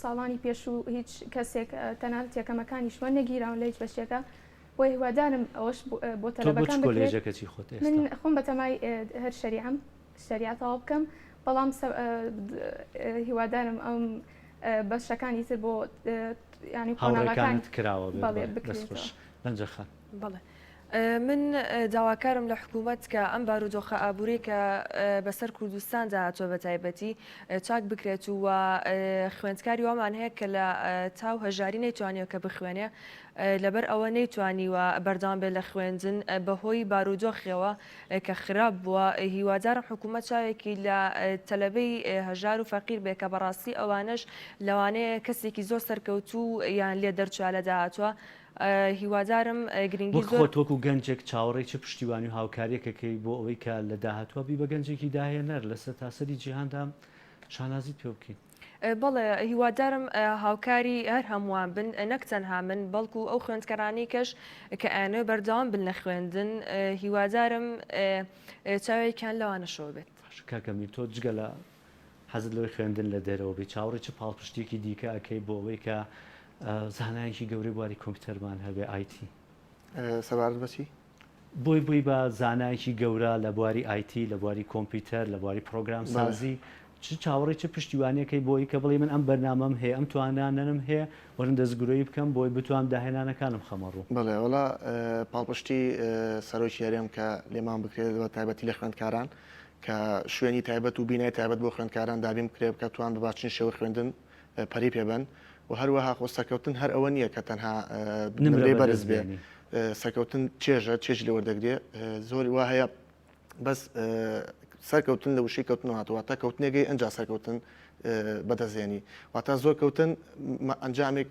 ساڵانی پێش و هیچ کەسێک تەنانەت یەکەمەکانی شوە نەگیراون لە هیچ بەشێکە بۆی هیوادارم ئەوەش بۆ تەلەبەکان کۆلێژەکەی خۆت من خۆم بەتەمای هەر شریعەتەوە بکەم بەڵام هیوادارم ئەم بەشەکانی تر بۆ ینی هاوڕێکانت کراوە بەخۆش لەنجە خان بەڵێ من داواکارم لە حکوومەت کە ئەم بارودۆخە ئابووری کە بەسەر کوردستان داهاتوە بە تایبەتی چاک بکرێت و خوێندکاری وامان هەیە کە لە تاو هەژاری نەیتوانێت کە بخوێنێ لەبەر ئەوە نەیتوانیوە بەردەوام بێت لە خوێندن بەهۆی بارودۆخیەوە کە خراپ بووە. هیوادارم حکوومەت چاوێکی لە تەلەبەی هەژار و فەقیر بێ کە بەڕاستی ئەوانش لەوانەیە کەسێکی زۆر سەرکەوتوو یان لێ دەرچوە لە داهاتوە. هیوادارم گرنگی خۆت وەکو گەنجێک چاوەڕێی چ پشتیوانی و هاوکاریەکەکەی بۆ ئەوەی کە لە داهاتوە بی بە گەنجێکی داهێنەر لەسەر تاسەری جیهاندا شانازیت پێ بکەین. بەڵێ هیوادارم هاوکاری هەر هەمووان بن نەک تەنها من بەڵکو ئەو خوێندکەرانی کەش کە ئەوێ بەردەوام بن لە خوێندن هیوادارم چاوێکیان لەوانەشەوە بێت. کاکەمی تۆ جگە لە حەزت لەوەی خوێندن لە دەرەوە بێ چاوەڕێی چ پاڵپشتێکی دیکە ئەەکەی بۆ ئەوەی کە زانایکی گەورەی بواری کۆمپیوتەرمان هەبێ ئایتی سەبارەت بەچی؟ بووی بە زانایکی گەورە لە بواری ئایتی لە بواری کۆمپیوتەر لە بواری پرۆگرام سازی چ چاوەڕێی چه پشتیوانیەکەی بۆی کە بڵێ من ئەم بەرنامەم هەیە ئەم توانانم هەیە وەرن دەستگرۆی بکەم بۆی بتوان داهێنانەکانم خەمەڕوو. بڵێ وڵا پاڵپشتی سەرۆکی هەرێم کە لێمان بکرێت بە تایبەتی لە خوێندکاران کە شوێنی تایبەت و بینای تایبەت بۆ خوێندکاران دابین بکرێت کە توان بباچین شێوە خوێندن پەری پێبن و هەروەها خۆ سەرکەوتن هەر ئەوە نییە کە تەنها نمرەی بەرز بێ سەرکەوتن چێژ لێ وەردەگرێ زۆری وا هەیە بەس سەرکەوتن لە وشەی کەوتن هاتووە تا کەوتنێگەی ئەنجا سەرکەوتن بەدەزێنی واتە زۆر کەوتن ئەنجامێک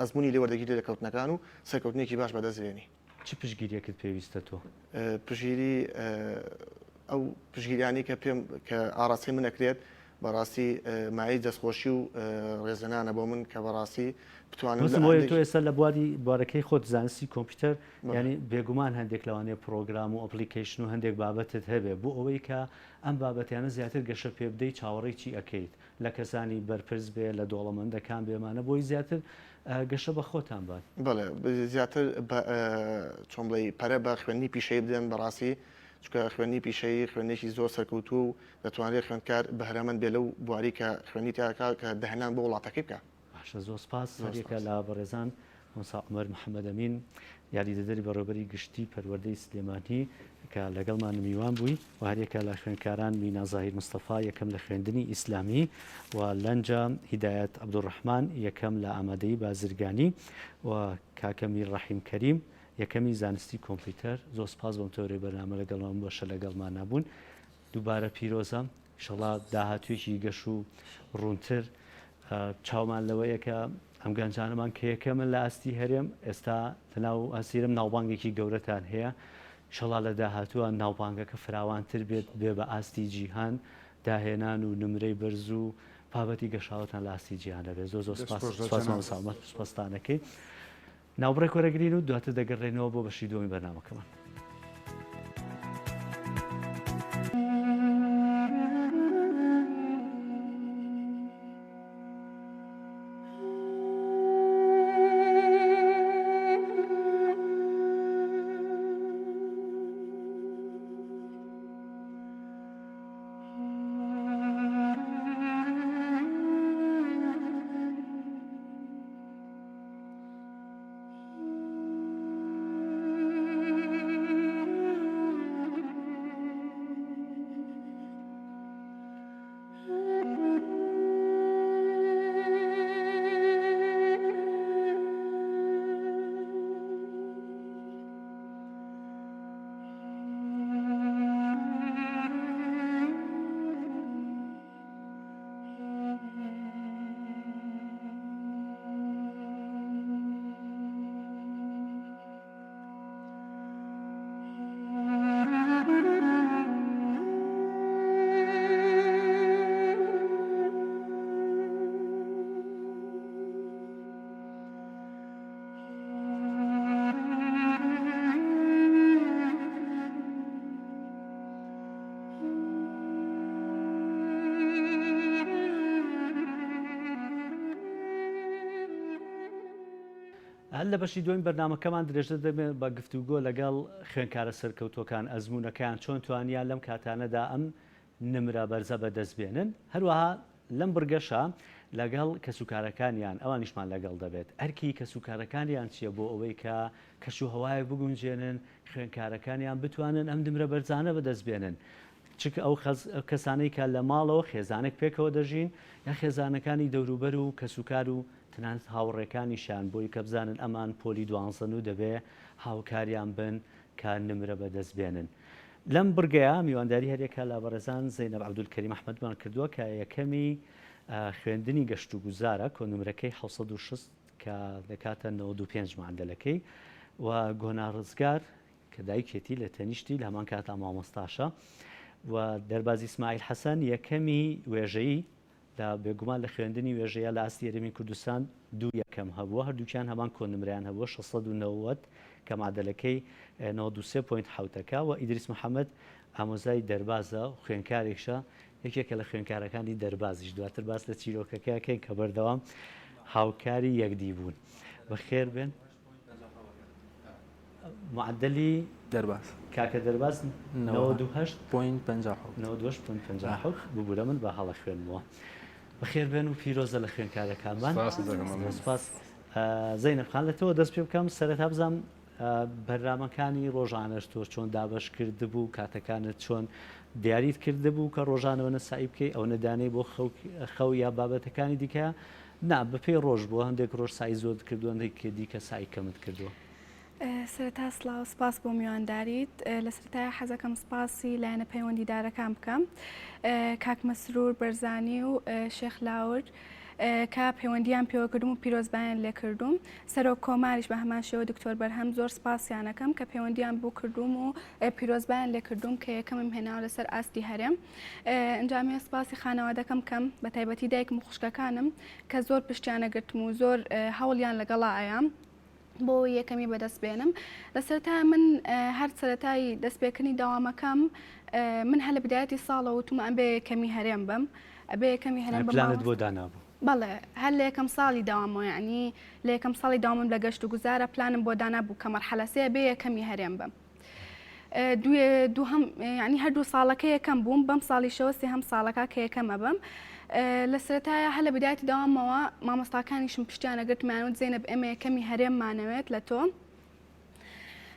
ئەزمموی لێ وەردەگیری لە کەوتنەکان و سەرکەوتنێکی باش بەدەزێنی. چ پشگیریەکەت پێویستە تۆ؟ پژگیری ئەو پشگیریانی کە پێم کە ئاراسی من ئەکرێت بەڕاستی مای دەستخۆشی و ڕێزەنانە بۆ من کە بەڕاستی بتوانم تۆ ئێستا لە بوارەکەی خۆت زانستی کۆمپیوتەر ینی بێگومان هەندێک لەوانەیە پرۆگرام و ئەپلیکیشن و هەندێک بابەتت هەبێ بۆ ئەوەی کە ئەم بابەتیانە زیاتر گەشە پێ بدەی چاوەڕێکی ئەەکەیت لە کەسانی بەرپرس بێ لە دۆڵەمەندەکان بێمانە بۆی زیاتر گەشە بە خۆتان بات. بڵێ زیاتر چۆن بڵێ پەرە بە خوێنی پیشەی بدەن بەڕاستی چکە خوێنی پیشەی خوێنێکی زۆر سەرکەوتوو و دەتوانێت خوێندکار بەهرەمەند بێ لەو بواری کە خوێنی تاکە کە دەهێنان بۆ وڵاتەکەی بکە. باشە زۆر سپاس هەریەکە لە بەڕێزان مۆسا عومەر محەممەد ئەمین یاریدەدەری بەڕێوەبەری گشتی پەروەردەی سلێمانی کە لەگەڵمان میوان بووی و هەریەکە لە خوێندکاران مینا زاهیر مستەفا یەکەم لە خوێندنی ئیسلامی و لەنجە هیدایەت عەبدوڕەحمان یەکەم لە ئامادەیی بازرگانی و کاکەمی ڕەحیم کەریم یەکەمی زانستی کۆمپیوتەر. زۆر سپاس بۆم تۆرەی بەرنامە لەگەڵمان بەشە لەگەڵمان نبوون. دووبارە پیرۆزە ئینشەڵا داهاتوێکی گەش و ڕوونتر چاومان لەوەیە کە ئەم گەنجانەمان کە یەکەمن لە ئاستی هەرێم ئێستا لەناو ئاسیرم ناوبانگێکی گەورەتان هەیە ئینشەڵا لە داهاتووە ناوبانگەکە فراوانتر بێت بێ بە ئاستی جیهان داهێنان و نمرەی بەرز و بابەتی گەشاوتان لە ئاستی جیهانە بێت. زۆر سپاسمانەکەی ناوبڕێک وەرەگرین و دواتر دەگەڕێنەوە بۆ بەشی دووەمی بەرنامەکەمان. هەل لە بەشی دوین بەرنامەکەمان درێژە دەبێت بە گفتوگۆ لەگەڵ خوێندکارە سەرکەوتوەکان ئەزمونونەکەیان چۆن توانیان لەم کاتانەدا ئەم نمرە بەرزە بەدەستبێنن. هەروەها لەم بڕگەشە لەگەڵ کەسوکارەکانیان ئەوانیشمان لەگەڵ دەبێت ئەرکی کەسوکارەکانیان چییە بۆ ئەوەی کە کەشوهەوایە بگونجێنن خوێندکارەکانیان بتوانن ئەم دمرە بەرزانە بەدەست بێنن چکە ئەو کەسانەی کە لە ماڵەوە خێزانێک پێکەوە دەژین یا خێزانەکانی دەوروبەر و کەسوکار و تەنانەت هاوڕێکانیشان بۆی کە بزانن ئەمان پۆلی دوانزەن و دەبێ هاوکاریان بن کە نمرە بەدەست بێنن. لەم بڕگەیە میوانداری هەرێکە لە بەڕێزان زەینەب عەبدولکەریم ئەحمەدمان کردووە کە یەکەمی خوێندنی گەشت و گوزارە کۆنمرەکەی 660 کە دەکاتە 95 معدلەکەی و گۆنا ڕزگار کە دایکێتی لە تەنیشتی لە هەمان کاتا مامۆستاشە و دەرباز ئیسماعیل حەسەن یەکەمی وێژەیی لە بێگومان لە خوێندنی وێژەیە لە ئاستی یەرێمی کوردستان دوو یەکەم هەبووە هەردووکیان هەمان کۆنمرەیان هەبووە 690 کە معدلەکەی 93.7 و ئیدریس محەممەد ئامۆزای دەربازە خوێنکارێکشە یەکێکە لە خوێنکارەکانی دەربازیش دواتر باس لە چیرۆکەکەکەین کە بەردەوام هاوکاری یەکدی بوون بەخێر بێن معدلی دەرباز کاکە دەرباز 92.57 ببوورە من بە هەڵە خوێنمەوە بەخێر بێن و پیرۆزە لە خوێنکارەکانمان سپاس زەینەب خان لە تۆ دەست پێ بکەم سەرەتا بزانم بەرنامەکانی ڕۆژانەش تۆ چۆن دابش کرد بوو کاتەکانت چۆن دیاریت کرده بوو کە ڕۆژانەوە نەسایی بکەی ئەو نەدانەی بۆ خەو یا بابەتەکانی دیکە نا بەپێی ڕۆژ بووە هەندێک ڕۆژ سای زۆر کردو هەندێک دیکە سای کەمت کردووە. سەرەتا سڵاو سپاس بۆ میوانداریت لە سەرەتای حەزەکەم سپاسی لایەنە پەیوەندیدارەکان بکەم کاک مەسرور بەرزانی و شێخ لاور کە پەیوەندیان پێوەکردوم و پیرۆزبایان لێ کردوم سەرۆک کۆماریش بە هەمان شێوە دکتۆر بەرهەم زۆر سپاسیانەکەم کە پەیوەندیان بۆ کردوم و پیرۆزبایان لێ کردوم کە یەکەمم هێناوە لەسەر ئاستی هەرێم ئەنجامی سپاسی خانەوادەکەم کەم بە تایبەتی دایکم و خوشکەکانم کە زۆر پشتیانەگرتم و زۆر هەوڵیان لەگەڵا ئایام بۆ یەکەمی بەدەست بێنم لە سەرەتا من هەر سەرەتایی دەستپێکردنی داوامەکەم من هە لە بدایەتی ساڵە وتم ئەم بێ یەکەمی هەرێم بم ئەبێ یەکەمی هەرێم پلانت بۆ دانابوو بەڵێ هەر لە یەکەم ساڵی داوامەوە یعنی لە یەکەم ساڵی داوامم لە گەشت و گوزارە پلانم بۆ دانابوو کە مەرحەلە سێ بێ یەکەمی هەرێم بم دووهەم ینی هەردوو ساڵەکە یەکەم بووم بەم ساڵی شەوە سێهەم ساڵەکە کە یەکەمە بم لە سەرەتایە هە لە بدایەتی داوامەوە مامۆستاکانیشم پشتیانەگرتمانوت زێنەب ئێمە یەکەمی هەرێممانەوێت لە تۆ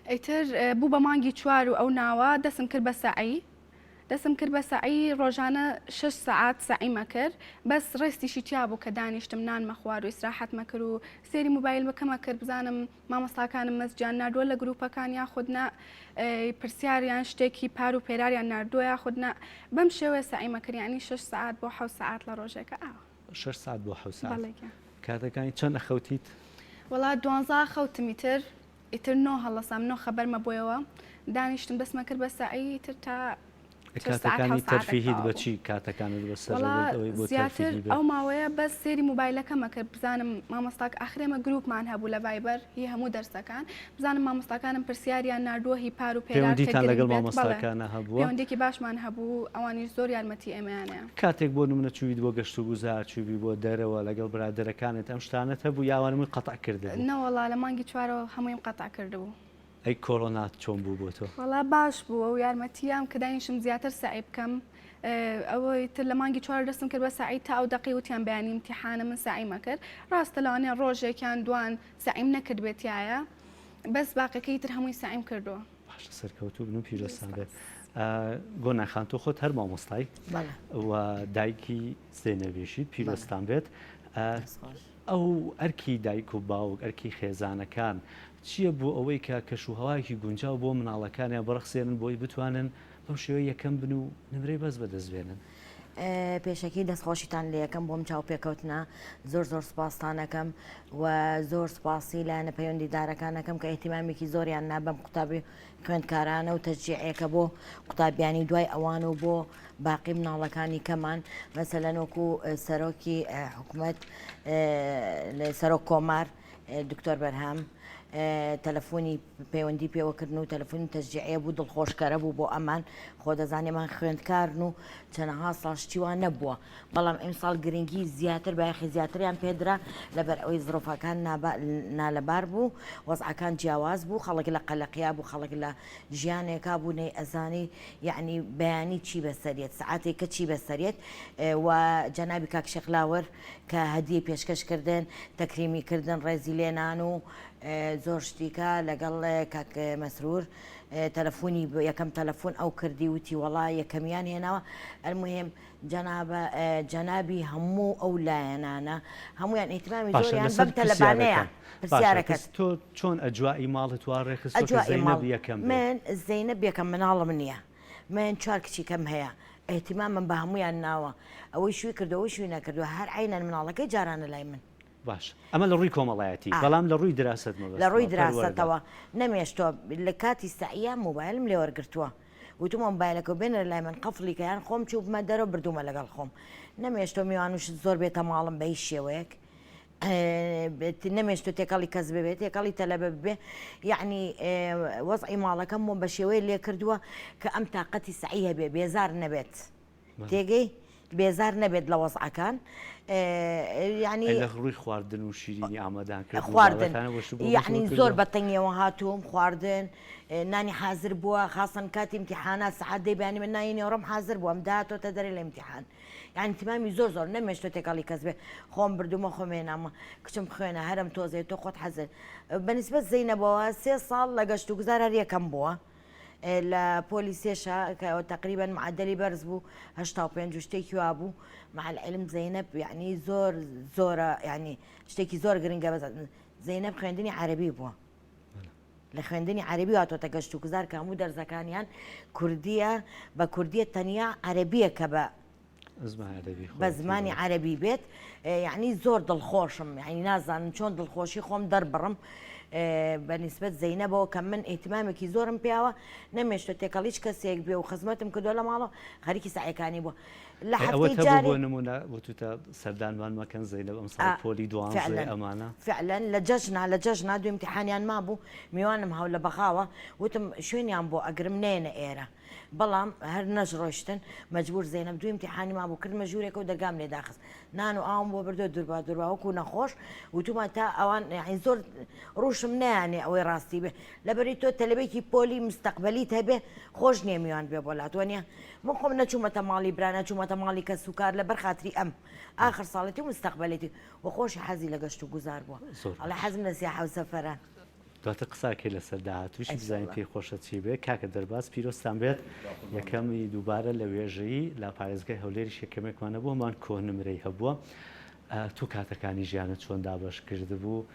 ئەیتر بوو بە مانگی چوار و ئەو ناوە دەسم کرد بە سەعی ڕۆژانە 6 ساعات سەعیمە کرد بەس ڕێستیشی تیا بوو کە دانیشتم نانمە خوار و ئیسراحەتمە کرد و سێری موبایل بکەمە کرد بزانم مامۆستاکانم مەسجیان نردووە لە گروپەکان یاخودنا پرسیاریان شتێکی پار و پێراریان نردووە یاخودنا بەم شێوەیە سەعیمە کرد ینی 6 ساعات بۆ 7 ساعات لە ڕۆژێکە 6 ساعت بۆ 7 ساعت کاتەکانی چەند ئەخەوتیت؟ وڵات 12 خەوتمی ئیتر 9 هەڵەسام 9 خەبەرمە بۆیەوە دانیشتم دەستمە کرد بە سەعی تر تا کاتەکانی تەرفیهیت بەچی کاتەکانت بەسەر زیاتر ئەو ماوەیە بەس سێری موبایلەکەمە کرد بزانم مامۆستاک ئاخرێمە گروپمان هەبوو لە ڤایبەر هی هەموو دەرسەکان بزانم مامۆستاکانم پرسیاریان نردووە هی پار و پەیوەندیتان لەگەڵ مامۆستاکانە هەبووە پەیوەندێکی باشمان هەبوو ئەوانیش زۆر یارمەتی ئێمەیانەیە کاتێک بۆ نمونە چوویت بۆ گەشت و گوزار چووی بۆ دەرەوە لەگەڵ برادەرەکانت ئەم شتانت هەبوو یاوانمووی قەتع کردن نەوەڵا لە مانگی چوارەوە هەموویم قەتع کردبوو ئەی کۆڕۆنات چۆن بوو بۆ تۆ؟ وەڵا باش بوو ئەو یارمەتیام کە دانیشم زیاتر سعی بکەم ئەوەی تر لە مانگی چوار دەستم کرد بە سعی تا ئەو دەقی وتیان بەیانی امتیحانە من سعیمە کرد ڕاستە لەوانەیە ڕۆژێکیان دوان سعیم نەکرد بێتیایە بەس باقەکەی تر هەمووی سعیم کردووە باشە سەرکەوتوو بن و پیرۆستان بێت گۆناخان تۆ خۆت هەر مامۆستای و دایکی زێنەبێشیت پیرۆستان بێت ئەو ئەرکی دایک و باوک ئەرکی خێزانەکان چییە بۆ ئەوەی کە کەشوهەوایەکی گونجاو بۆ مناڵەکانیان بەڕخسێنن بۆی بتوانن بەم شێوەیە یەکەم بن و نمرەی بەس بەدەستبێنن پێشەکی دەستخۆشیتان لە یەکەم بۆم چاو پێکەوتنە زۆر سپاستانەکەم و زۆر سپاسی لایەنە پەیوەندیدارەکانەکەم کە ئێتیمامێکی زۆریان نا بەم قوتابی خوێندکارانە و تەشجیعەکە بۆ قوتابیانی دوای ئەوان و بۆ باقی مناڵەکانی کەمان مەسەلەن وەکو سەرۆکی حکوومەت سەرۆک کۆمار دکتۆر بەرهەم تەلەفۆنی پەیوەندی پێوەکردن و تەلەفۆنی تەشجیعەیە بوو دڵخۆشکەرە بوو بۆ ئەمان خۆ دەزانێمان خوێندکارن و چەندەها ساڵ شتیوان نەبووە بەڵام ئەمساڵ گرنگی زیاتر بەیاخی زیاتریان پێدرا لەبەر ئەوەی زرۆفەکان نالەبار بوو وەزعەکان جیاواز بوو خەڵک لە قەلەقیا بوو خەڵک لە ژیانێکا بوو نەی ئەزانی یعنی بەیانی چی بەسەرێت سعاتێکە چی بەسەرێت و جەنابی کاک شێخلاوەر کە هەدیە پێشکەشکردن تەکریمیکردن ڕێزی لێنان و زۆر شتیکە لەگەڵ کاک مەسرور تەلەفۆنی یەکەم تەلەفۆن ئەو کردی وتی وەڵا یەکەمیان هێناوە ئەلمهم جەنابی هەموو ئەو لایەنانە هەمویان ئیتمامی زۆریان بەم تەلەبانەیە پرسیارەکەت تۆ چۆن ئەجوایی ماڵت وا ڕێخست من زەینەب یەکەم مناڵم نییە من 4 کچیکەم هەیە ئەحتیمامم بە هەمویان ناوە ئەوەی شووی کردەوە شووی نەکردووە هەر عینەن مناڵەکەی جارانە لای من باش ئەمە لە ڕووی کۆمەڵایەتی بەڵام لە ڕووی دراست لە ڕووی دراستەوە نەمێشتۆ لە کاتی سعیە مۆبایلم لێ وەرگرتووە وتم مۆبایلەکە بێنە لای من قەفڵیکەیان خۆم چوو بمە دەرەوە بردومە لەگەڵ خۆم نەمێشتۆ میوانوشت زۆر بێتە ماڵم بە هیچ شێوەیەک نەمێشتۆ تێکەڵی کەس ببێت تێکەڵی تەلەبە ببێ یعنی وەزعی ماڵەکەم بۆ بە شێوەیە لێ کردووە کە ئەم تااقەتی سعی هەبێ بێزار نەبێت تێگەی بێزار نەبێت لە وەزعەکان ینی لە ڕووی خواردن و شیرینی ئامادان کرد خواردن یعنی زۆر بەتەنگیەوە هاتووم خواردن نانی حاضر بووە خاصن کاتی امتحانات سعات دەیبانی من نانی نێوڕم حاضر بووم داهاتۆتە دەرێ لە امتحان یعنی تمامی زۆر نەمێشتۆ تێکەڵی کەس بێ خۆم بردومە خۆمێنامە کچم خوێنە هەرم تۆزێت تۆ خۆت حەزر بەنسبەت زەینەبەوە 3 ساڵ لە گەشت و گوزار هەر یەکەم بووە لە پۆلیسێشە کە تقریبا معدلی بەرز بوو 85 شتێکی وا بوو مع العلم زەینەب یعنی زۆرە یعنی شتێکی زۆر گرنگە بەز زەینەب خوێندنی عەربی بووە لە خوێندنی عەربی هاتۆتە گەشت و گوزار کە هەموو دەرزەکانیان کوردیە بە کوردیە تەنیا عەربیە کە بە زمانی عەربی بێت یعنی زۆر دڵخۆشم یعنی نازانم چۆن دڵخۆشی خۆم دەربڕم بەنسبەت زەینەبەوە کە من ئیتمامێکی زۆرم پیاوە نەمێشتە تێکەڵیش کەسێک بێ و خزمەتم کردو لە ماڵەوە خەریکی سعیەکانی بووە لە هەفتەی جارێ بۆ نمونە وتوتە سەردانمان مەکەن زەینەب ئەم ساڵ پۆلی 12 ئەمانە فعلا لە جەژنا دوو امتحانیان مابوو میوانم هەو لە بەخاوە وتم شوێنیان بۆ ئەگرم نێنە ئێرە بەڵام هەر نەژڕۆشتن مەجبور زەینەب دوو امتحانی مابوو کردمە ژوورێکە و دەرگام لێ داخست نان و ئاوم بۆ بردو دوورباوەکو نەخۆش وتومە تا ئەوان زۆر ڕوشم نیانێ ئەوەی ڕاستی بێ لەبەری تۆ تەلەبێکی پۆلی مستەقبەلیت هەبێ خۆش نییە میوان بێ بۆ لاتوانە من خۆم نەچوومەتە ماڵی برانە چوومەتە ماڵی کە سوکار لەبەر خاتری ئەم ئاخر ساڵەتی و مستەقبەلێتی و خۆشی حەزی لە گەشت و گوزار بووە ئەڵێ حەزم لە سیاحە و سەفەرە دواتە قساکێ لەسەر داهاتووشی بزانین پێی خۆشە چی بێ کاکە دەرباز پیرۆستان بێت یەکەمی دووبارە لە وێژەیی لا پارێزگای هەولێری شەکەمێکمانە بۆمان کۆنمرەی هەبووە تو کاتەکانی ژیانت چۆن دابش کرد بوو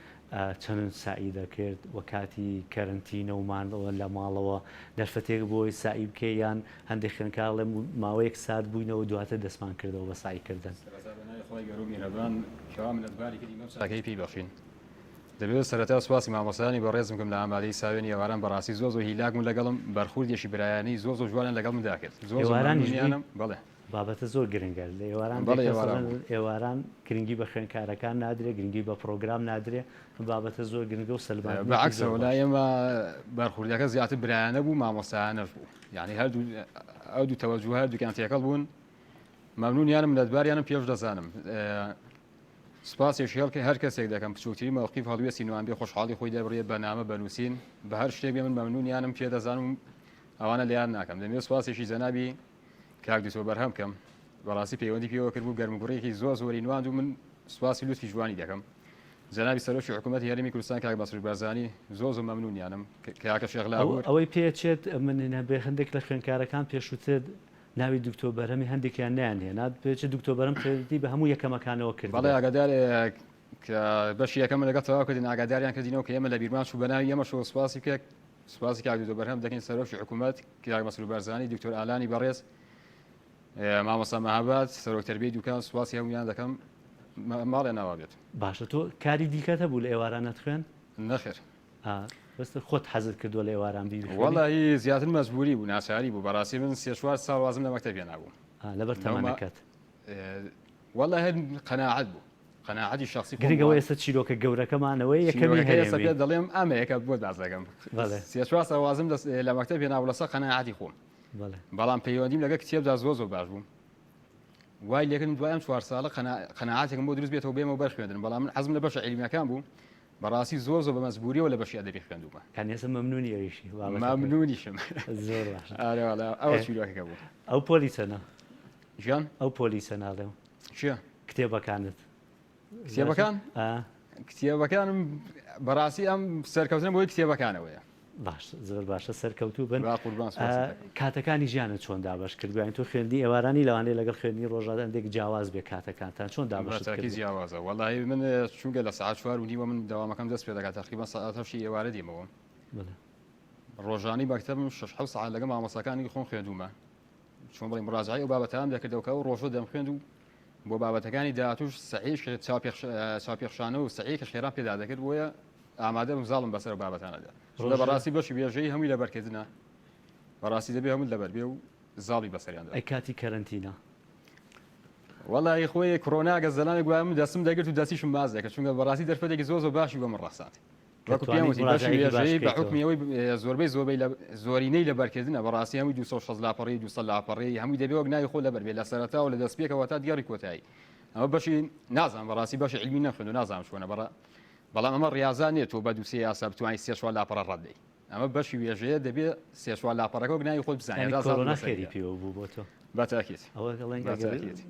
چەند سعی دەکرد و کاتی کەرنتینە ومانەوە لە ماڵەوە نەرفەتێک بۆی سعی بکە یان هەندێک خوێنکار لە ماوەیەک سات بووینەوە دواتە دەستمان کردەوە بە سعیکردن ساکەی پێی بەخشین دەبێت سەرەتا سواسی مامۆستانی بە ڕێزم کەم لە ئامادەی ساوێنی ئێواران بەڕاستی زۆر هیلاکم لەگەڵم بەرخوردێکی برایانی زۆر جوانن لەگەڵ مندا کرد زۆرانیانم بەڵێ بابەتە زۆر گرنگە لە ئێواران گرنگی بە خوێنکارەکان نادرێت گرنگی بە پرۆگرام نادرێت بابەتە زۆر گرنگە و سەلمان بەعکسەوە لای ئێمە بەرخوردەکە زیاتر برایانە بوو مامۆستایانە بوو یعنی هەردوو ئەو دوو تەوەجوه هەردووکیان تێکەڵ بوون مەمنونیانم لەدباریانم پێش دەزانم سپاسێکی هەڵکە هەر کەسێک دەکەم بچووتری مەوقیف هەڵوێستی نوان بێ خۆشحاڵی خۆی دەبڕێت بەنامە بەنووسین بە هەر شتێک بێ من مەمنونیانم پێ دەزانم ئەوانە لیان ناکەم دەمێت سپاسێکی زەنابی کاکدوسۆ بەرهەم بکەم بەڕاستی پەیوەندی پێوە کرد بوو گەرمگوڕێکی زۆری نواند و من سپاسی لوتفی جوانی دەکەم جەنابی سەرۆکی حکوومەتی هەرێمی کوردستان کاک بەسروور بارزانی زۆر مەمنونیانم کاکە شێخلاوەر ئەوەی پێچێت من بێ هەندێک لە خوێنکارەکان پێشووتر ناوی دکتۆر بەرهەمی هەندێکیان نیانهێنات پێچێت دکتۆر بەرهەم پێدی بە هەموو یەکەمەکانەوە کرد بەڵێ ئاگادارێک کە بەشی یەکەمە لەگەڵ تەواو کردین ئاگاداریان کردینەوە کە ئێمە لە بیرمان چوو بەناوی ئێمە شۆ سپاسی بکەک سپاسی کاک دکتۆر بەرهەم دەکەین سەرۆکی حکوومەت کاک بەسروور بارزانی دکتۆر ئالانی بەڕێز مامۆستا مەهاباد سەرۆک تەربیەی دوکان سواسی هەمویان دەکەم ماڵێ ناوا بێت باشە تۆ کاری دیکەتە بوو لە ئێوارانە خوێن نەخێر بەستە خۆت حەزت کردووە لە ئێواران بیر وەڵی زیاتر مەجبوری بوو ناچاری بوو بەڕاستی من 3-4 ساڵ وازم لە مەکتەبێ نابوو لەبەر تەمەنەکەت وەڵی هەر قەناعەت بوو قەناعەتی شخصی گرنگەوە ئێستا چیرۆکە گەورەکەمانەوەی یەکەمی ئێستا پێ هەرێمی دەڵێم ئەمەیەکە بۆ دازەکەم بەڵێ. سێ وازم لە مەکتەب پێناو لەسەر قەناعەتی خۆم بەڵێ. بەڵام پەیوەندیم لەگە کتێبدا زۆر باش بووم وای لێکن دوایەم 4 ساڵە قەناعاتێکم بۆ دروست بێتەوە بێمە بەرخوێندن بەڵام من حەزم لە بەشە عیلمیەکان بوو بەڕاستی زۆر بە مەزبوریەوە لە بەشی ئەدەبی خوێندومە کانێسە مەمنونی ئەویشی مەمنونیشم زۆر باش ئەوە چیرۆکەکە بوو ئەو پۆلیسەنە ژیان ئەو پۆلیسە ناڵێم چییە کتێبەکانت کتێبەکانم بەڕاستی ئەم سەرکەوتنە بۆی کتێبەکانەوەیە باش زۆر باشە سەرکەوتوو بن قوربان کاتەکانی ژیانە چۆن دابش کردوین تۆ خوێندی ئێوارانی لەوانەیە لەگەڵ خوێندنی ڕۆژادە هەندێک جیاواز بێ کاتەکانتان چۆن دابشکی جیاوازە وەڵی من چونکە لە ساعت 4 و نیوە من داوامەکەم دەست پێ دەکات تقریبا ساعتشی ئێوارە دیمەوە ڕۆژانی بەکتەبم 6 ساعت لەگە مامۆستاکانی خۆم خوێندومە چۆن بڵێ مڕاجعی و بابەتان دەکردەوە و ڕۆژۆ دەم خوێند و بۆ بابەتەکانی داهاتوش سەعیش چاپێخشانە و سەعی کە خێران پێدا دەکرد بۆیە ئامادە بزاڵم بەسەر بابەتانەدا لە بەڕاستی بەشی بێژەی هەمووی لەبەرکردنە بەڕاستی دەبێ هەموو لەبەر بێ و زاڵی بەسەریاندا ئەی کاتی کەرنتینە وەڵی خۆی کۆنا گەزەلانی گویم دەستم دەگرت و دەستیشم باز دەکرد چونکە بەڕاستی دەرفەتێکی زۆر باشی بۆ من ڕاستاتی بەحکمیەوەی زۆرینەی لەبەرکردنە بەڕاستی هەمووی 260 لاپەڕی 200 لاپەڕی هەمووی دەبێ وەک ناوی خۆ لەبەر بێ لە سەرەتا و لە دەستپێکەوە تا دیاری کۆتایی ئەمە بەشی نازانم بەڕاستی بەشی علمی نەخوێن و نازانم چۆنە بەڵام ئەمە ڕاضان نێت تۆ بە دووسێ یاسا بتوانانی سێشوار لاپەڕە ڕەدەی ئەمە بەشی وێژەیە دەبێت سێشوار لاپەڕەکە وەک ناوی خۆت بزانێت خێری پێوە بوو بۆ تۆ بەتاکێت ئەوە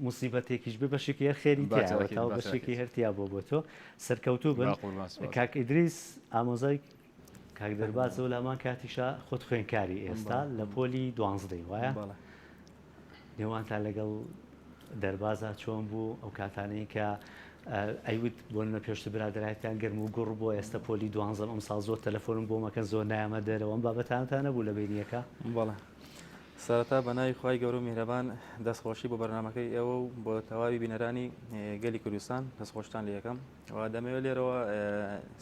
موسیبەتێکیش بێ بەشێکی هەر خێری تا بەشێکی هەرتیا بۆ تۆ سەرکەوتوو بن کاک ئیدریس ئامۆزای کاک دەرباز و لامان کاتیشە خۆت خوێنکاری ئێستا لە پۆلی 12 وایە نێوانتان لەگەڵ دەربازە چۆن بوو ئەو کاتانەی کە ئەیوت بۆ نە پێشتر برادرایەتیان گەرم و گوڕ بۆ ئێستا پۆلی 12 ئەم ساڵ زۆر تەلەفۆنم بۆ مەکەن زۆر نایەمە دەرەوە ئەم بابەتانتان نەبوو لە بینیەکە بەڵێ سەرەتا بەناوی خی گەورە و میهرەبان دەستخۆشی بۆ بەرنمەکەی ئێوە و بۆ تەواوی بینەرانی گەلی کوردستان دەستخۆشتان لە یەکەم و دەمەوێت لێرەوە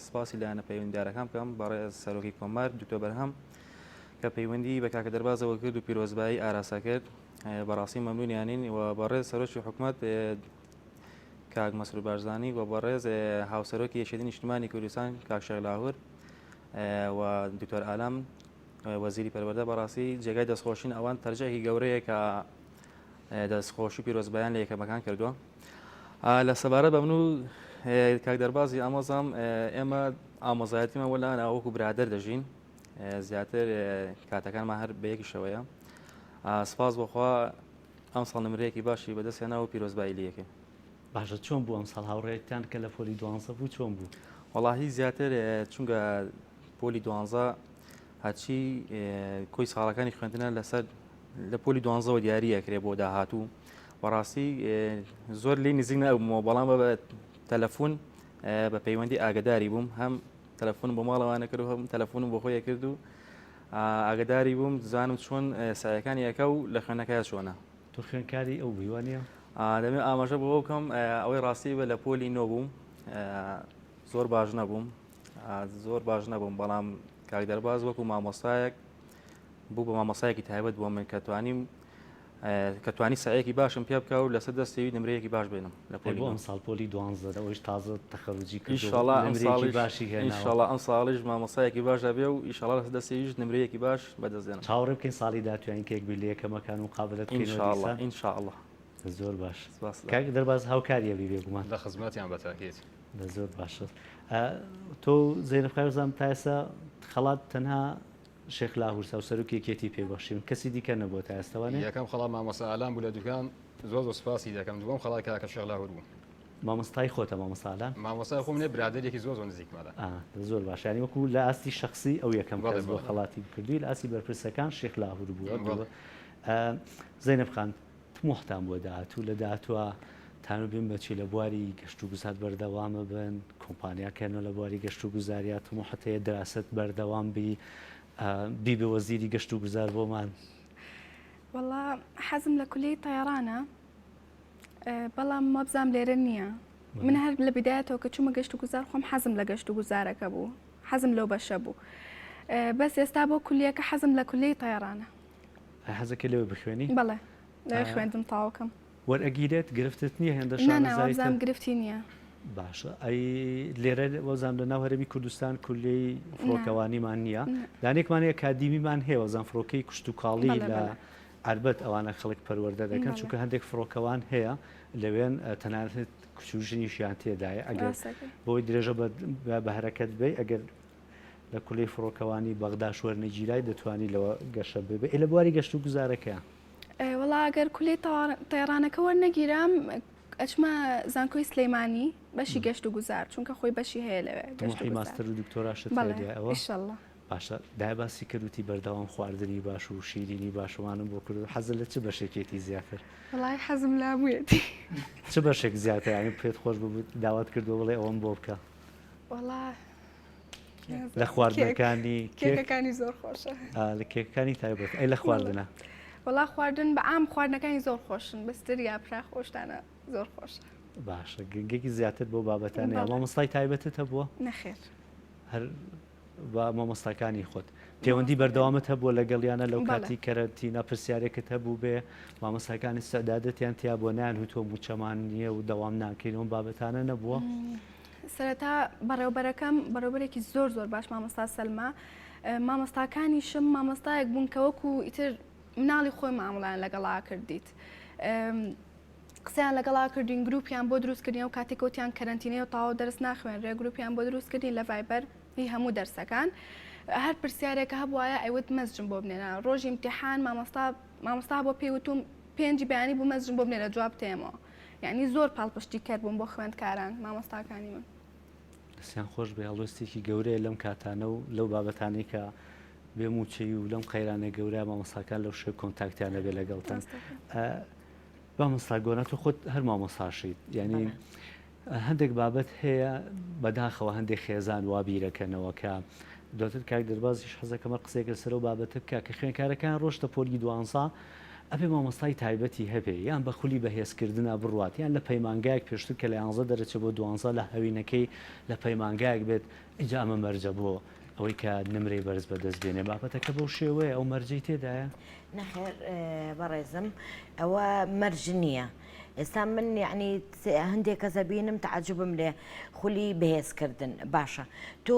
سپاسی لایەنە پەیوەندیدارەکان بکەم بەڕێز سەرۆکی کۆمار دوکتۆر بەرهەم کە پەیوەندی بە کاکە دەربازەوە کرد و پیرۆزبایی ئاراسا کرد بەڕاستی مەمنونیانین و بەڕێز سەرۆکی حکوومەت کاک مەسرور بارزانی و بەڕێز هاوسەرۆکی یەکێتی نیشتیمانی کوردستان کاک شێخ لاهور و دکتۆر ئالام وەزیری پەروەردە بەڕاستی جێگای دەستخۆشین ئەوان تەرجەیەکی گەورەیە کە دەستخۆشی پیرۆزبایان لە یەکەمەکان کردووە لە سەبارەت بە من و کاک دەربازی ئامۆزام ئێمە ئامۆزایەتیمە وەلا ناوەکو برادەر دەژین زیاتر کاتەکانمان هەر بە یەکیشەوەیە سپاس بۆخوا ئەم ساڵ نمرەیەکی باشی بەدەستێنا و پیرۆزبایی لە یەکەی باشە چۆن بوو ئەم ساڵ هاوڕێتان کە لە پۆلی 12 بوو چۆن بوو وەڵاهی زیاتر چونکە پۆلی 12 هەچی کۆی ساڵەکانی خوێندنە لەسەر لە پۆلی 12 دیاری ئەکرێ بۆ داهاتوو بەڕاستی زۆر لی نزیک نەبوومەوە بەڵام بە تەلەفۆن بە پەیوەندی ئاگداری بووم هەم تەلەفۆن بۆ ماڵەوانە کرد و هەم تەلەفۆنم بۆ خۆی کرد و ئاگداری بووم زانم چۆن سایەکانی یەکە و لە خوێنەکە چۆنە تۆ خوێنکاری ئەو بیوانە دەمێ ئاماژە بۆ بکەم ئەوەی ڕاستی بە لە پۆلی نۆ بووم زۆر باش نەبووم بەڵام کاک دەرباز وەکو مامۆستایەک بوو بە مامۆستایەکی تایبەت بووە من کە توانی سعەیەکی باشم پێ بکە و لەسەر دەستەوی نمرەیەکی باش بێنم لە پۆلی ئەم ساڵ پۆلی 12 ئەوش تازە تەخەڕوجی کرد ئینشاڵڵا ئەم ساڵیش مامۆستایەکی باش دەبێ و ئینشاڵڵا لەسەر دەستەویش نمرەیەکی باش بەدەستێنم چاوەڕێ بکەین ساڵی دااتوانین کێک بی لە یەکەمەکان و قابلت ئینشاءڵڵا زۆر باش کاک دەرباز هاوکاریە بی بێگومان لە خزمەتیان بەتاکێت زۆر باشە تۆ زەینەب خایرزانم تا ئێستا خەڵات تەنها شێخ لاهور سەرۆکی یەکێتی پێبەخشین کەسی دیکە نەبووە تا ئێستاوانێ یەکەم خەڵات مامۆستا ئالان بوو لە دوکان زۆر سوپاسی دەکەم دووەم خەڵات کاکە شێخ لاهور بوو مامۆستای خۆتە مامۆستا ئالان مامۆستای خۆم نێ برادێکی زۆر نزیکمەدا زۆر باش ینی وەکو لە ئاستی شخصی ئەو یەکەم کەس بۆ خەڵاتی بکردووی لە ئاسی بەرپرسەکان شێخ لاهور بووە زەینەب خان طموحتان بۆ داهاتوو لە داهاتووە تانو بین بەچی لە بواری گەشت و گوزار بەردەوامە بن کۆمپانیاکەنەوە لە بواری گەشت و گوزاریات طموحت هەیە دراست بەردەوام بی بە وەزیری گەشت و گوزار بۆمان وەڵا حەزم لە کولی تایڕانە بەڵام مەبزام لێرە نییە من هەر لە بدایەتەوە کە چوومە گەشت و گوزار خۆم حەزم لە گەشت و گوزارەکە بوو حەزم لەو بەشە بوو بەس ئێستا بۆ کولیەکە حەزم لە کولی تایڕانە حەزەکە لەوێ بخوێنی بەڵێ لەوێ خوێندم تاوەکەم وەرئەگیرێت گرفتت نییە هێندە شانزام گرفتی نییە باشە ئەی لێرە وەزان لە ناو هەرمی کوردستان کولەی فڕۆکەوانیمان نییە دانێکمانەیە کادیمیمان هەیە وەزان فڕۆکەی کشت و کاڵی لە ئەربەت ئەوانە خەڵک پەروەردە دەکەن چونکە هەندێک فڕۆکەوان هەیە لەوێن تەنانەت کچوژنیشیان تێدایە ئەگەر بۆی درێژە بە هەرەکەت بێ ئەگەر لە کولەی فڕۆکەوانی بەغدا شوەرنە گیرای دەتوانی لەوە گەشە بێ لە بواری گەشت و گوزارەکە وڵا ئەگەر کولەی تەیڕانەکە وەرنەگیرام ئەچمە زانکۆی سلەیمانی بەشی گەشت و گوزار چونکە خۆی بەشی هەیە لەوێ ماستەر و دکتۆراشت ئینشەڵڵا باشە دای باسی کردوتی بەردەوام خواردنی باش و شیرینی باشوانم بۆ کرد حەزە لە چ بەشێکێتی زیاتر وڵای حەزم لا بوویەتی چ بەشێک زیاتر ینی پێت خۆش ببوو داوات کردو بڵێ ئەوەم بۆ بکە وڵا لە خواردنەکانی کێکەکانی زۆر خۆشە لە کێکەکانی تایبەت ئەی لە خواردنە وڵا خواردن بە ئام خواردنەکانی زۆر خۆشن بەستر یا پرا خۆشتانە زۆر خۆشە باشە گەنگێکی زیاتر بۆ بابەتانەیە مامۆستای تایبەتت هەبووە نەخێر هەر بە مامۆستاکانی خۆت پەیوەندی بەردەوامت هەبووە لەگەڵیانە لەو کاتی کەرەنتینە پرسیارێکت هەبوو بێ مامۆستاکانی سەعدادەتیان تیا بۆ نیان هوتۆ موچەمان نییە و دەوام ناکەینەوە بابەتانە نەبووە سەرەتا بەڕێوبەرەکەم بەڕێوبەرێکی زۆر زۆر باش مامۆستا سەلما مامۆستاکانیشم مامۆستایەک بوون کە وەکو ئیتر مناڵی خۆی مامەڵیان لەگەڵا کردیت قسەیان لەگەڵا کردین گروپیان بۆ دروستکردنی و کاتێکوتیان کەرەنتینەیە و تاوا دەرس ناخوێنرێ گروپیان بۆ دروستکردین لە ڤایبەر هی هەموو دەرسەکان هەر پرسیارێکە هەبووایە ئەیوت مەزجم بۆ بنێنە ڕۆژی امتحان مامۆستا بۆ پێیوتم پێنجی بەیانی بوو مەزجم بۆ بنێرە جواب تێمەوە یعنی زۆر پاڵپشتی کرد بووم بۆ خوێندکاران مامۆستاکانی من دەستیان خۆش بێ هەڵوێستێکی گەورەیە لەم کاتانە و لەو بابەتانەی کە بێ موچەی و لەم قەیرانە گەورە مامۆستاکان لەو شێ کۆنتاکتیانە بێ لەگەڵتان مامۆستا گۆنەت و خۆت هەر مامۆستاشیت یعنی هەندێک بابەت هەیە بەداخەوە هەندێک خێزان وابیرەکەنەوە کە دواتر کاک دەربازیش حەزەکەمە قسێک لەسەر و بابەتە بکە کە خوێنکارەکان ڕۆژتە پۆلی دوانسا ئەبێ مامۆستای تایبەتی هەبێ یان بە خولی بەهێزکردنا بڕوات یان لە پەیمانگایەک پێشتر کە لە 11 دەرەچێت بۆ دوانسا لە هەوینەکەی لە پەیمانگایەک بێت ئینجا ئەمە مەرجە بۆ ئەوەی کە نمرەی بەرز بەدەست بێنێ بابەتەکە بەو شێوەیە ئەو مەرجەی تێدایە نەخێر بەڕێزم ئەوە مەرج نییە ئێستا من یعنی هەندێک کەسە بینم تعجبم لێ خولی بەهێزکردن باشە تۆ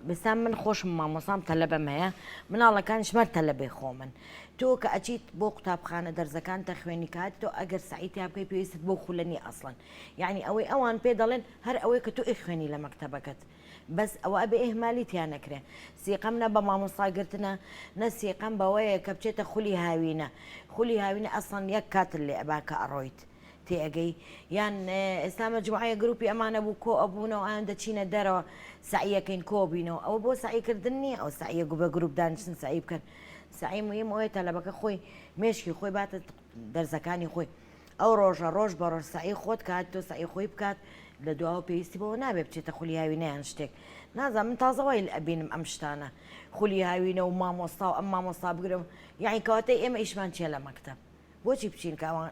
بستان من خۆشم مامۆسام تەلەبەم هەیە مناڵەکانیش مەر تەلەبێ خۆ من تۆ کە ئەچیت بۆ قوتابخانە دەرزەکان تەخوێنی کات تۆ ئەگەر سعیتیا بکەی پێویستت بۆ خولەنی ئەسڵن یعنی ئەوەی ئەوان پێ دەڵێن هەر ئەوەی کە تۆ ئیخوێنی لە مەکتەبەکەت بەس ئەوە ئەبێ ئێهمالی تیان نەکرێ سیقەم نە بە مامۆستاگرتنە نە سیقەم بەوەیە کە بچێتە خولی هاوینە خولی هاوینە ئەسڵن یەک کاتر لێ ئەبا کە ئەڕۆیت تێگەی یان ئێستا مەجموعەیە گروپی ئەمانە بوو کۆ ئەبوونەوە ئەیان دەچینە دەرەوە سعیەکەین کۆ بینەوە ئەوە بۆ سعیکردن نییە ئەو سعیە بە گروپ دانیشتن سعی بکەن سعی مهم ئەوەیە تەلەبەکە خۆی مێشکی خۆی باتە دەرزەکانی خۆی ئەو ڕۆژە ڕۆژ بە ڕۆژ سعی خۆت کات تۆ سعی خۆی بکات لە دواوە پێویستی بەوە نابێ بچێتە خولی هاوینەیان شتێک نازانم من تازەوەی ئەبینم ئەم شتانە خولی هاوینە و مامۆستا و ئەم مامۆستا بگرم یعنی کەواتەی ئێمە ئیشمان چیە لە مەکتەب بۆچی بچین کەوان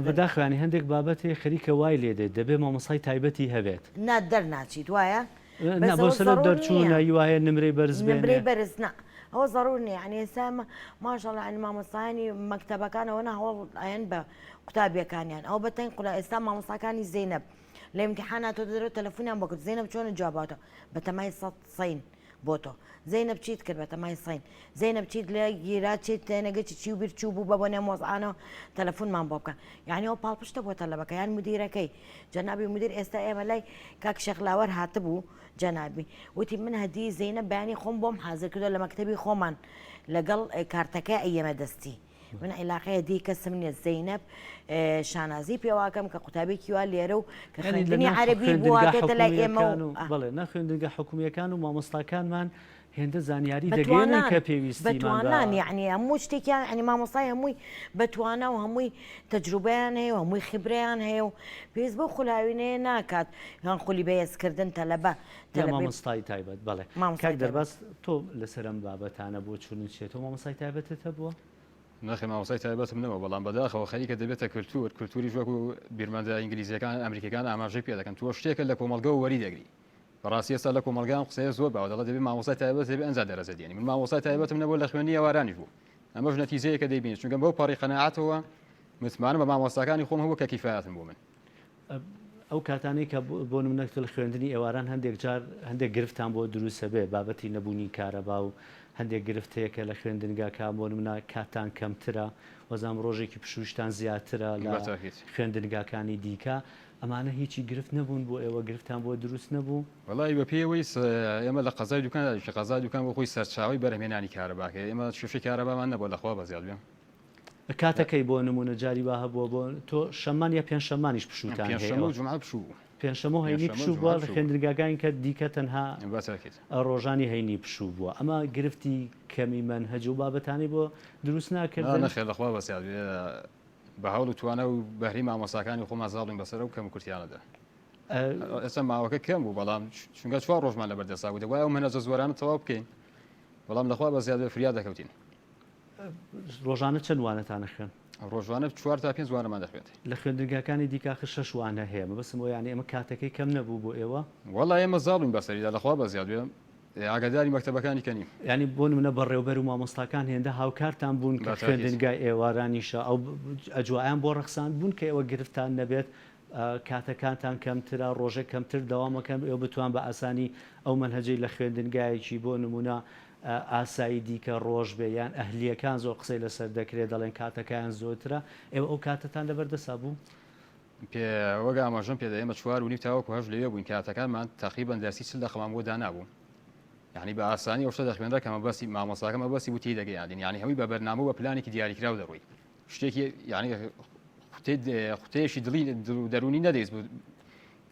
بەداخوانی هەندێک بابەتی خەریکە وای لێدێت دەبێت مامۆستای تایبەتی هەبێت نا دەرناچیت وایە بۆ سەر دەرچوونە وایە نمرەی بەرز نمرەی بەرز نا ئەوە ضرور نیە یعنی ئێستا ماشەڵڵا یعنی مامۆستایانی مەکتەبەکانەوە هەوڵ ئەیەن بە قوتابیەکانیان ئەو بەتەنگ قولا ئێستا مامۆستاکانی زەینەب لە امتحاناتۆ دەرەوە تەلەفۆنیان بۆ کرد زەینەب چۆنە جواباتەوە بە تەمای 100 سەین بۆ تۆ زەینەب چیت کرد بە تەمای سەین زەینەب چیت لە گیرات چیت تێنەگەی چی و بیر چوو بوو بە بۆ نێمۆزعانەوە تەلەفۆنمان بۆ بکە یعنی ئەو پاڵپشتە بۆ تەلەبەکە یان مدیرەکەی جەنابی مدیر ئێستا ئێمە لای کاک شەخلاوەر هاتبوو جەنابی وتی من هەدی زەینەب بەیانی خۆم بۆم حازر کردو لە مەکتەبی خۆمان لەگەڵ کارتەکە ئەیەمە دەستی من عیلاقەیە دی کەسم نیە زەینەب شانازی پێواکەم کە قوتابێکی وا لێرە و کە خوێندنی عەربی بوواتێتە لای ئێمە بڵێ نەخوێندنگە حکومیەکان و مامۆستاکانمان هێندە زانیاری دەگەێنن کە پێویستی بەتوانان یعنی هەموو شتێکیان ینی مامۆستای هەمووی بەتوانە و هەمووی تەجروبیان هەیە و هەمووی خبریان هەیە و پێویست بۆ خولاوینەیە ناکات یان خولی بەهێزکردن تەلەبە مامۆستای تایبەت بڵێ کاک دەرباز تۆ لەسەرم بابەتانە بۆ چونت چێتەوە مامۆستای تایبەتت هەبووە ناخی مامۆستای تایبەتم نەوە بەڵام بەداخەوە خەریکە دەبێتە کولتوری ژوەکو بیرمەندە ئینگلیزیەکان ئەمریکەکان ئاماژەی پێ دەکەن تۆ شتێکە لە کۆمەلگە و وەری دەگری بەڕاستی ئێستا لە کۆمەلگان قسەیە زۆر باوە دەڵێت دەبێت مامۆستای تایبەت دەبێت ئەنجا دەرەزە دێنی من مامۆستای تایبەتم نەبوو لە خوێنی ئەوارانیش بوو ئەمەش نەتیجەیە کە دەیبینیت چونکە بەو پەڕی قەناعەتەوە متمانم بە مامۆستاکانی خۆم هەبوو کە کیفایەتم بۆ من ئەو کاتانەی کە بۆ نمونەکە لە خوێندنی ئێواران هەندێک جار هەندێک گرفتان بۆ دروستە بێ بابەتی نەبوونی کارەبا و هەندێک گرفتەیەکە لە خوێندنگاکان بۆ نمونە کاتان کەمترە وەزانام ڕۆژێکی پشوشتان زیاترە لە خوێندنگاکانی دیکە ئەمانە هیچی گرفت نەبوون بۆ ئێوە گرفتان بۆ دروست نەبوو وڵی بە پێوەی ئێمە لە قەزای دوکان قەزای دوکان بۆ خۆی سەرچاوی بەرهمێنانی کارەباکە ئێمە شوفی کارەبامان نەبوو لەخوا بەزیاد بێ کاتەکەی بۆ نمونە جاری وا هەبووە بۆ تۆ شەمان یا پێنج شەمانیش پشوتان جمعە پشوو پێنجشەمە هەینی پشوو بووە لە خوێندنگاکانی کە دیکە تەنها ڕۆژانی هەینی پشوو بووە ئەمە گرفتی کەمی منهەج و بابەتانی بۆ دروست ناکردن نەخێر لەخوا بەسیاد بە هەوڵ و توانە و بەهری مامۆساکانی خۆمان زاڵین بەسەر و کەم کورتیانەدا ئێستا ماوەکە کەم بوو بەڵام چونکە چوار ڕۆژمان لە بەردەسا بوو دەوایە منە زۆرانە تەواو بکەین بەڵام لەخوا بەزیاد فریاد دەکەوتین ڕۆژانە چەند وانەتانە خوێن ڕۆژوانە 4 تا 5 وانەمان دەخوێت لە خوێندنگاکانی دیکاخ 6 وانە هەیە بەسم بۆ یانی ئەمە کاتەکەی کەم نەبوو بۆ ئێوە وەڵای ئێمە زاڵین بەسەریدا لەخوا بەزیاد بێ ئاگاداری مەکتەبەکانی کەنیم ینی بۆ منە بەڕێوبەر و مامۆستاکان هێندە هاوکارتان بوون کە خوێندنگای ئێوارانیشە ئەو ئەجوایان بۆ ڕەخسان بوون کە ئێوە گرفتان نەبێت کاتەکانتان کەمترە ڕۆژێک کەمتر داوامەکەم ئێوە بتوان بە ئاسانی ئەو منهەجەی لە خوێندنگایەکی بۆ نمونە ئاسایی دیکە ڕۆژ بێ یان ئەهلیەکان زۆر قسەی لەسەر دەکرێت دەڵێن کاتەکان زۆرترە ئێوە ئەو کاتتان لەبەردەسا بوو وەگە ئاماژەم پێدا ئێمە 4 و 9 تاوەکو هەش لەوێ بووین کاتەکانمان تقریبا دەرسی چل دەخەمان بۆ دانابوو یعنی بە ئاسانی ئەوشتە دەخوێنرا کەمە بەسی مامۆساکەمە بەسی بوتی دەگەیاندین یعنی هەوی بە بەرنامە و بە پلانێکی دیاریکراو دەڕووی شتێکی یعنی قوتەیەشی دڵی دەرونی نەدەیست بوو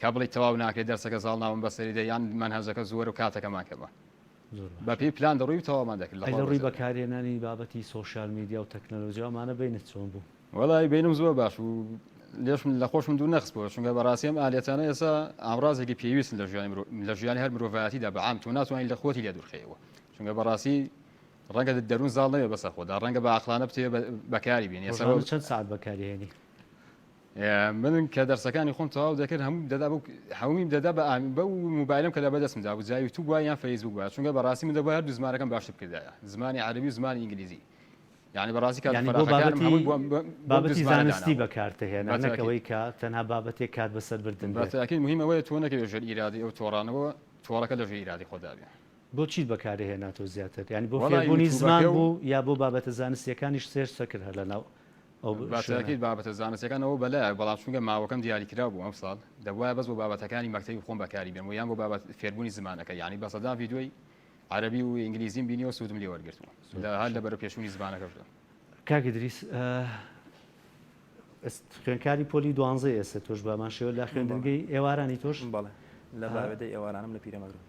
کا بڵی تەواو ناکرێت دەرسەکە زاڵ ناوم بەسەریدا یان منهەجەکە زۆر و کاتەکەمان کەمە بە پێی پلان دەڕووی تەوامان دەکرد لە ڕووی بەکارهێنانی بابەتی سۆشیال میدیا و تەکنەلۆژیامانە بینت چۆن بوو وەڵی بینم زۆر باش و لێش لە خۆشم دوو نەخس بووە چونکە بەڕاستیم ئالێتانە ئێستا ئامڕازێکی پێویستن لە ژیانی هەر مرۆڤایەتیدا بە عام تو ناتوانین لە خۆتی لێ دوورخەیەوە چونکە بەڕاستی ڕەنگە دەروون زاڵ نەوێ بەسەر خۆدا ڕەنگە بە عەقلانە بتێ بەکاری بین ێستا چەند ساعت بەکارهێنی من کە دەرسەکانی خۆم تەواو دەکرد هەمووی دەدا بە موبایلم کە لە بەدەستمدا بوو جای تو وای یان فەیسبوک وایە چونکە بەڕاستی من دەبوو هەردوو زمانەکەم باشتر بکردایە زمانی عەرەبی و زمانی ئینگلیزی یعنی بەڕاستی بابەتی زانستی بەکارتهێنا نەکەوەی کە تەنها بابەتێک کات بەسەر بردن بەتاکید مهمەوەیە تۆ نەکەوێت ژێر ئیرادی ئەو تۆڕانەوە تۆڕەکە لە ژێر ئیرادی خۆدا بێ بۆ چیت بەکارهێناتۆ زیاتر ینی بۆ فێربوونی زمان بوو یا بۆ بابەتە زانستیەکانیش سێر سەکرد هەر لەناو بەتاکید بابەتە زانستیەکانەوە بەلایە بەڵام چونکە ماوەکەم دیاریکرا بوو ئەم ساڵ دەبوایە بەس بۆ بابەتەکانی مەکتەبی خۆم بەکاری بێن و یان بۆ بابەت فێربوونی زمانەکە یعنی بەسەدا ڤیدیۆی عەرەبی و ئینگلیزیم بینیەوە سوودم لێ وەرگرتووە هەر لەبەر پێشوونی زمانەکەشدا کاک ئیدریس خوێنکاری پۆلی 12 ئێستا تۆش بامان شێوە لە خوێندنگەی ئێوارانی تۆش بەڵێ لە باوێدەی ئێوارانم لە پیرەمەگرۆ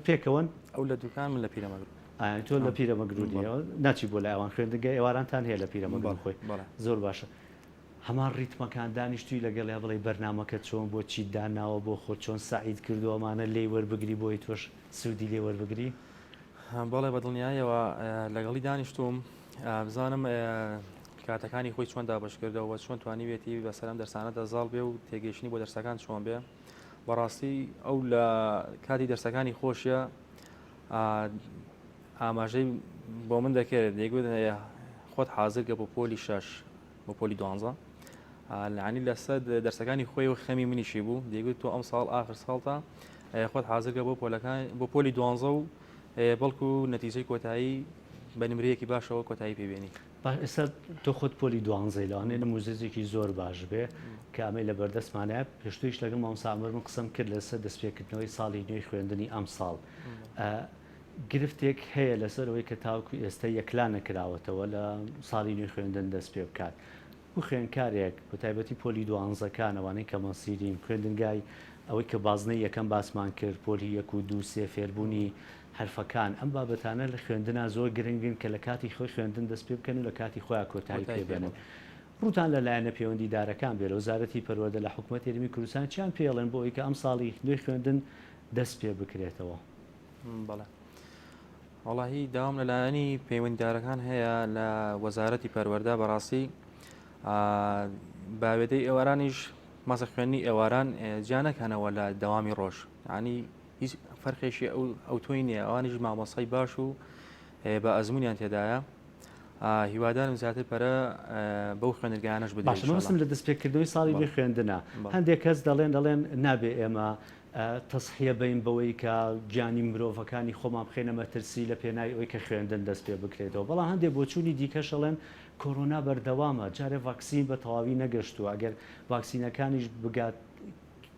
پێکەوەن ئەو لە دوکان من لە پیرەمەگرۆ تۆ لە پیرەمەگرونیەوە ناچی بۆ لای ئەوان خوێندنگەی ئێوارانتان هەیە لە پیرەمەگرون خۆی زۆر باشە هەمان ڕیتمەکان دانیشتوی لەگەڵ یا بڵێ بەرنامەکە چۆن بۆ چی داناوە بۆ خۆ چۆن سعید کردووەمانە لێی وەربگری بۆی تۆش سوودی لێ وەربگری بەڵێ بەدڵنیایەوە لەگەڵی دانیشتوم بزانم کاتەکانی خۆی چۆن دابشکردەوە چۆن توانیوێتی بەسەرم دەرسانەدا زاڵ بێ و تێگەیشتنی بۆ دەرسەکان چۆن بێ بەڕاستی ئەو لە کاتی دەرسەکانی خۆشیە ئاماژەی بۆ من دەکرێت دەیگوت خۆت حازرگە بۆ پۆلی 6 بۆ پۆلی 12 لەعنی لەسەر دەرسەکانی خۆی و خەمی منیشی بوو دەیگوت تۆ ئەم ساڵ ئاخر ساڵتا خۆت حازرگە بۆ پۆلی 12 و بەڵکو نەتیجەی کۆتایی بە نمرەیەکی باشەوە کۆتایی پێبێنی ئێستا تۆ خۆت پۆلی 12 لەوانێ لە موزیزێکی زۆر باش بێ کە ئەمەی لە بەردەستمانە پێشتویش لەگەڵ مامۆستا من قسەم کرد لەسەر دەستپێکردنەوەی ساڵی نوێی خوێندنی ئەم ساڵ گرفتێک هەیە لەسەرەوەی کە تاوکو ئێستا یەکلا نەکراوەتەوە لە ساڵی نوێی خوێندن دەست پێ بکات و خوێنکارێک بە تایبەتی پۆلی 12کانەوانەی کە مەسیریم خوێندنگای ئەوەی کە بازنەی یەکەم باسمان کرد پۆلی 1 و 2 3 فێربوونی هەرفەکان ئەم بابەتانە لە خوێندنا زۆر گرنگن کە لە کاتی خۆی خوێندن دەست پێ بکەن و لە کاتی خۆیان کۆتایی پێبێنن ڕوتان لەلایەنە پەیوەندیدارەکان بێت لە وزارەتی پەروەردە لە حکوومەتی هەرێمی کوردستان چیان پێڵێن بۆ ئەوەی کە ئەم ساڵی نوێی خوێندن دەست پێ بکرێتەوە بەڵێ وەڵاهی داوام لەلایەنی پەیوەندیدارەکان هەیە لە وەزارەتی پەروەردە بەڕاستی باوێدەی ئێوارانیش مەسە خوێنی ئێواران جیانەکانەوە لە دەوامی ڕۆژ ینی هیچ فەرقێکی ئەو تۆی نییە ئەوانیش مامۆسای باش و بە ئەزمونیان تێدایە هیوادارم زیاتر پەرە بەو خوێنەرگانەش بدرێت باشە مەبستم لە دەستپێکردنەوەی ساڵی بێ خوێندنە هەندێک کەس دەڵێن نابێ ئێمە تەسحیە بین بەوەی کە گیانی مرۆڤەکانی خۆمان بخێنە مەترسی لە پێناوی ئەوەی کە خوێندن دەست پێ بکرێتەوە بەڵام هەندێک بۆچوونی دیکەشەڵێن کۆرۆنا بەردەوامە جارێ ڤاکسین بە تەواوی نەگەشتووە ئەگەر ڤاکسینەکانیش بگات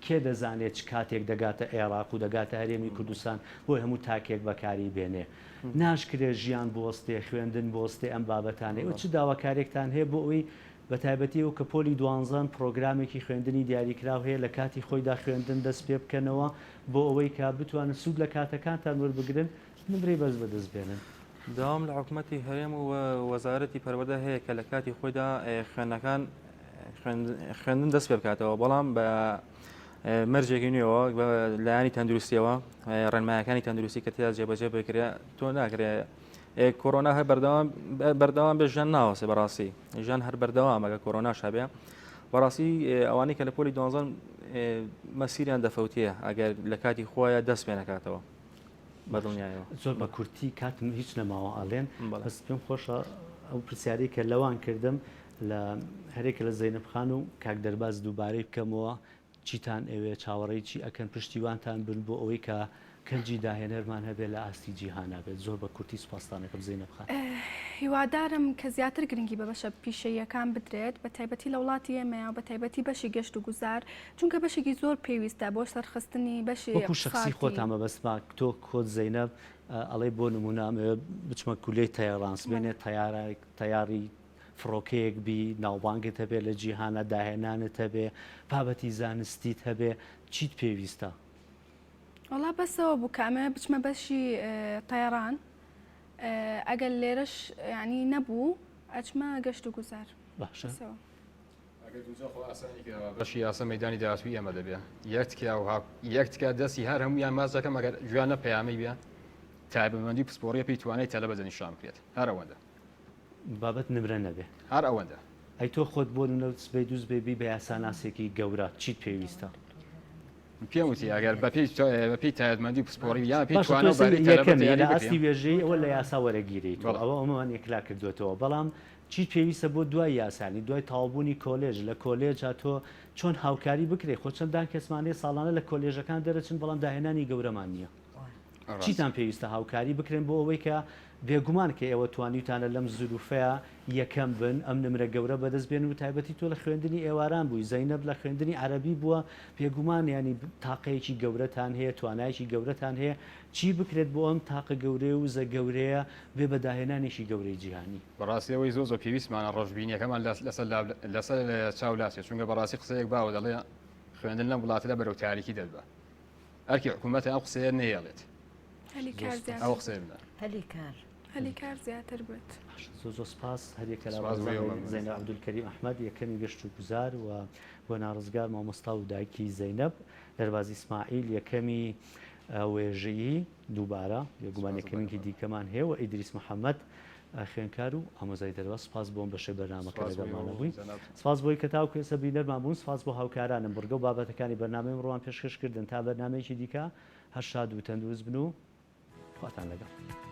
کێ دەزانێت چ کاتێک دەگاتە عێراق و دەگاتە هەرێمی کوردستان بۆی هەموو تاکێک بەکاری بێنێ ناشکرێت ژیان بۆستێ خوێندن بۆستێ ئەم بابەتانێ ئەو چ داواکارێکتان هەیە بۆ ئەوی بە تایبەتی و کە پۆلی دوانزان پرۆگرامێکی خوێندنی دیاریکراو هەیە لە کاتی خۆیدا خوێندن دەست پێ بکەنەوە بۆ ئەوەی کا بتوانن سوود لە کاتەکانتان وەربگرن نمرەی بەس بەدەست بێنن داوام لە حکوومەتی هەرێم و وەزارەتی پەروەردە هەیە کە لە کاتی خۆیدا خوێندنەکان خوێندن دەست پێ بکاتەوە بەڵام بە مەرجێکی نوێەوە لایانی تەندروستیەوە ڕێنمایەکانی تەندروستی کە تیا جێبەجێ بکرێت تۆ ناکرێت کۆرۆنا هەر بەردەوام بێ ژیان ناوەسێ بەڕاستی ژیان هەر بەردەوامەگە کۆرۆنا شابێ بەڕاستی ئەوانەی کە لە پۆلی دوانزان مەسیریان دەفەوتیە ئەگەر لە کاتی خۆیان دەست پێ نکاتەوە بەدڵنیایەوە زۆر بە کورتی کاتم هیچ نەماوە ئاڵێن بەس پێم خۆشە ئەو پرسیاری کە لەوان کردم لە هەرێکە لە زەینەبخان و کاک دەرباز دووبارەی بکەمەوە چیتان ئەوێ چاوەڕێی چی ئەکەن پشتیوانتان بن بۆ ئەوەی کە کەنجی داهێنەرمان هەبێت لە ئاستی جیهانا بێت زۆر بە کورتی سوپاسدانەکەم زەینەبخان هیوادارم کە زیاتر گرنگی بە بەشە پیشەیەکان بدرێت بە تایبەتی لە وڵاتی ئێمەیە بە تایبەتی بەشی گەشت و گوزار چونکە بەشێکی زۆر پێویستە بۆ سەرخستنی بەشی وەکو شخصی خۆتامە بەسما تۆ کۆت زەینەب ئەڵێ بۆ نمونامەوە بچمە کولەی تەیارانس بێنێت تەیاری فڕۆکەیەک بی ناوبانگت هەبێ لە جیهانە داهێنانت هەبێ بابەتی زانستیت هەبێ چیت پێویستە؟ وڵا بەسەوە بوو کامە بچمە بەشی تەیاران ئەگەر لێرەش ینی نەبوو ئەچمە گەشت و گوزار باشە بەشی یاسە مەدانی داهاتووی ئەمە دەبێ یەکتکە دەستی هەر هەمویان ماز دەکەم ئەگەر جوانە پەیامی بێ تایبەتمەندی پسپۆڕیە پێی توانێت تەلە بەزەنی شام بکرێت هەر ئەوەندە بابەت نمرە نەبێ هەر ئەوەندە ئەی تۆ خۆت بۆ نەوت سبەی دووس بێبی بە یاساناسێکی گەورە چیت پێویستە؟ پێم وتی ئەگەر بەپی تایبەتمەندی پسپۆڕی یان پێی لە ئاستی وێژەی ئەوە لە یاسا وەرەگیریت ئەوە ئەمەوان یەکلا کردوێتەوە بەڵام چیت پێویستە بۆ دوای یاسانی دوای تاوابوونی کۆلێژ لە کۆلێج تۆ چۆن هاوکاری بکرێ خۆ چەندان کەسمانەیە ساڵانە لە کۆلێژەکان دەرەچن بەڵام داهێنانی گەورەمان نییە چیتان پێویستە هاوکاری بکرێن بۆ ئەوەی کە بێگومان کە ئێوە توانیتانە لەم زروفەیە یەکەم بن ئەم نمرە گەورە بەدەست بێن و تایبەتی تۆ لە خوێندنی ئێواران بووی زەینەب لە خوێندنی عەرەبی بووە پێگومان ینی تاقەیەکی گەورەتان هەیە توانایکی گەورەتان هەیە چی بکرێت بۆ ئەم تاقە گەورەیە و زە گەورەیە بێ بە داهێنانێکی گەورەی جیهانی بەڕاستیەوەی زۆر پێویستمانە ڕۆژبینیەکەمان لەسەر چاولاسێ چونکە بەڕاستی قسەیەک باوە دەڵێ خوێندن لەم وڵاتەدا بەرەو تاریکی دەبە ئەرکی حکوومەتە ئەو قسەیە نەیەڵێت ئەو قسەیە بدە هەلی کار زیاتر بێت زۆ سپاس هەرێکە زەینەب عەبدولکەریم ئەحمەد یەکەمی گەشت و گوزار و بۆ ناڕزگار مامۆستا و دایکی زەینەب دەرباز ئیسماعیل یەکەمی وێژەیی دووبارە یەگومان یەکەمێکی دیکەمان هەیە و ئیدریس محەممەد خوێنکار و ئامۆزای دەرباز سپاس بۆم بەشەی بەرنامەکە لەگەڵمانە بووین سپاس بۆی کە تاو کێسە بینەرمان بوون سپاس بۆ هاوکارانم بڕگە و بابەتەکانی بەرنامەی ڕۆوان پێشکەشکردن تا بەرنامەیەکی دیکە هەر شاد و تەندروست بن و خواتان لەگەڵ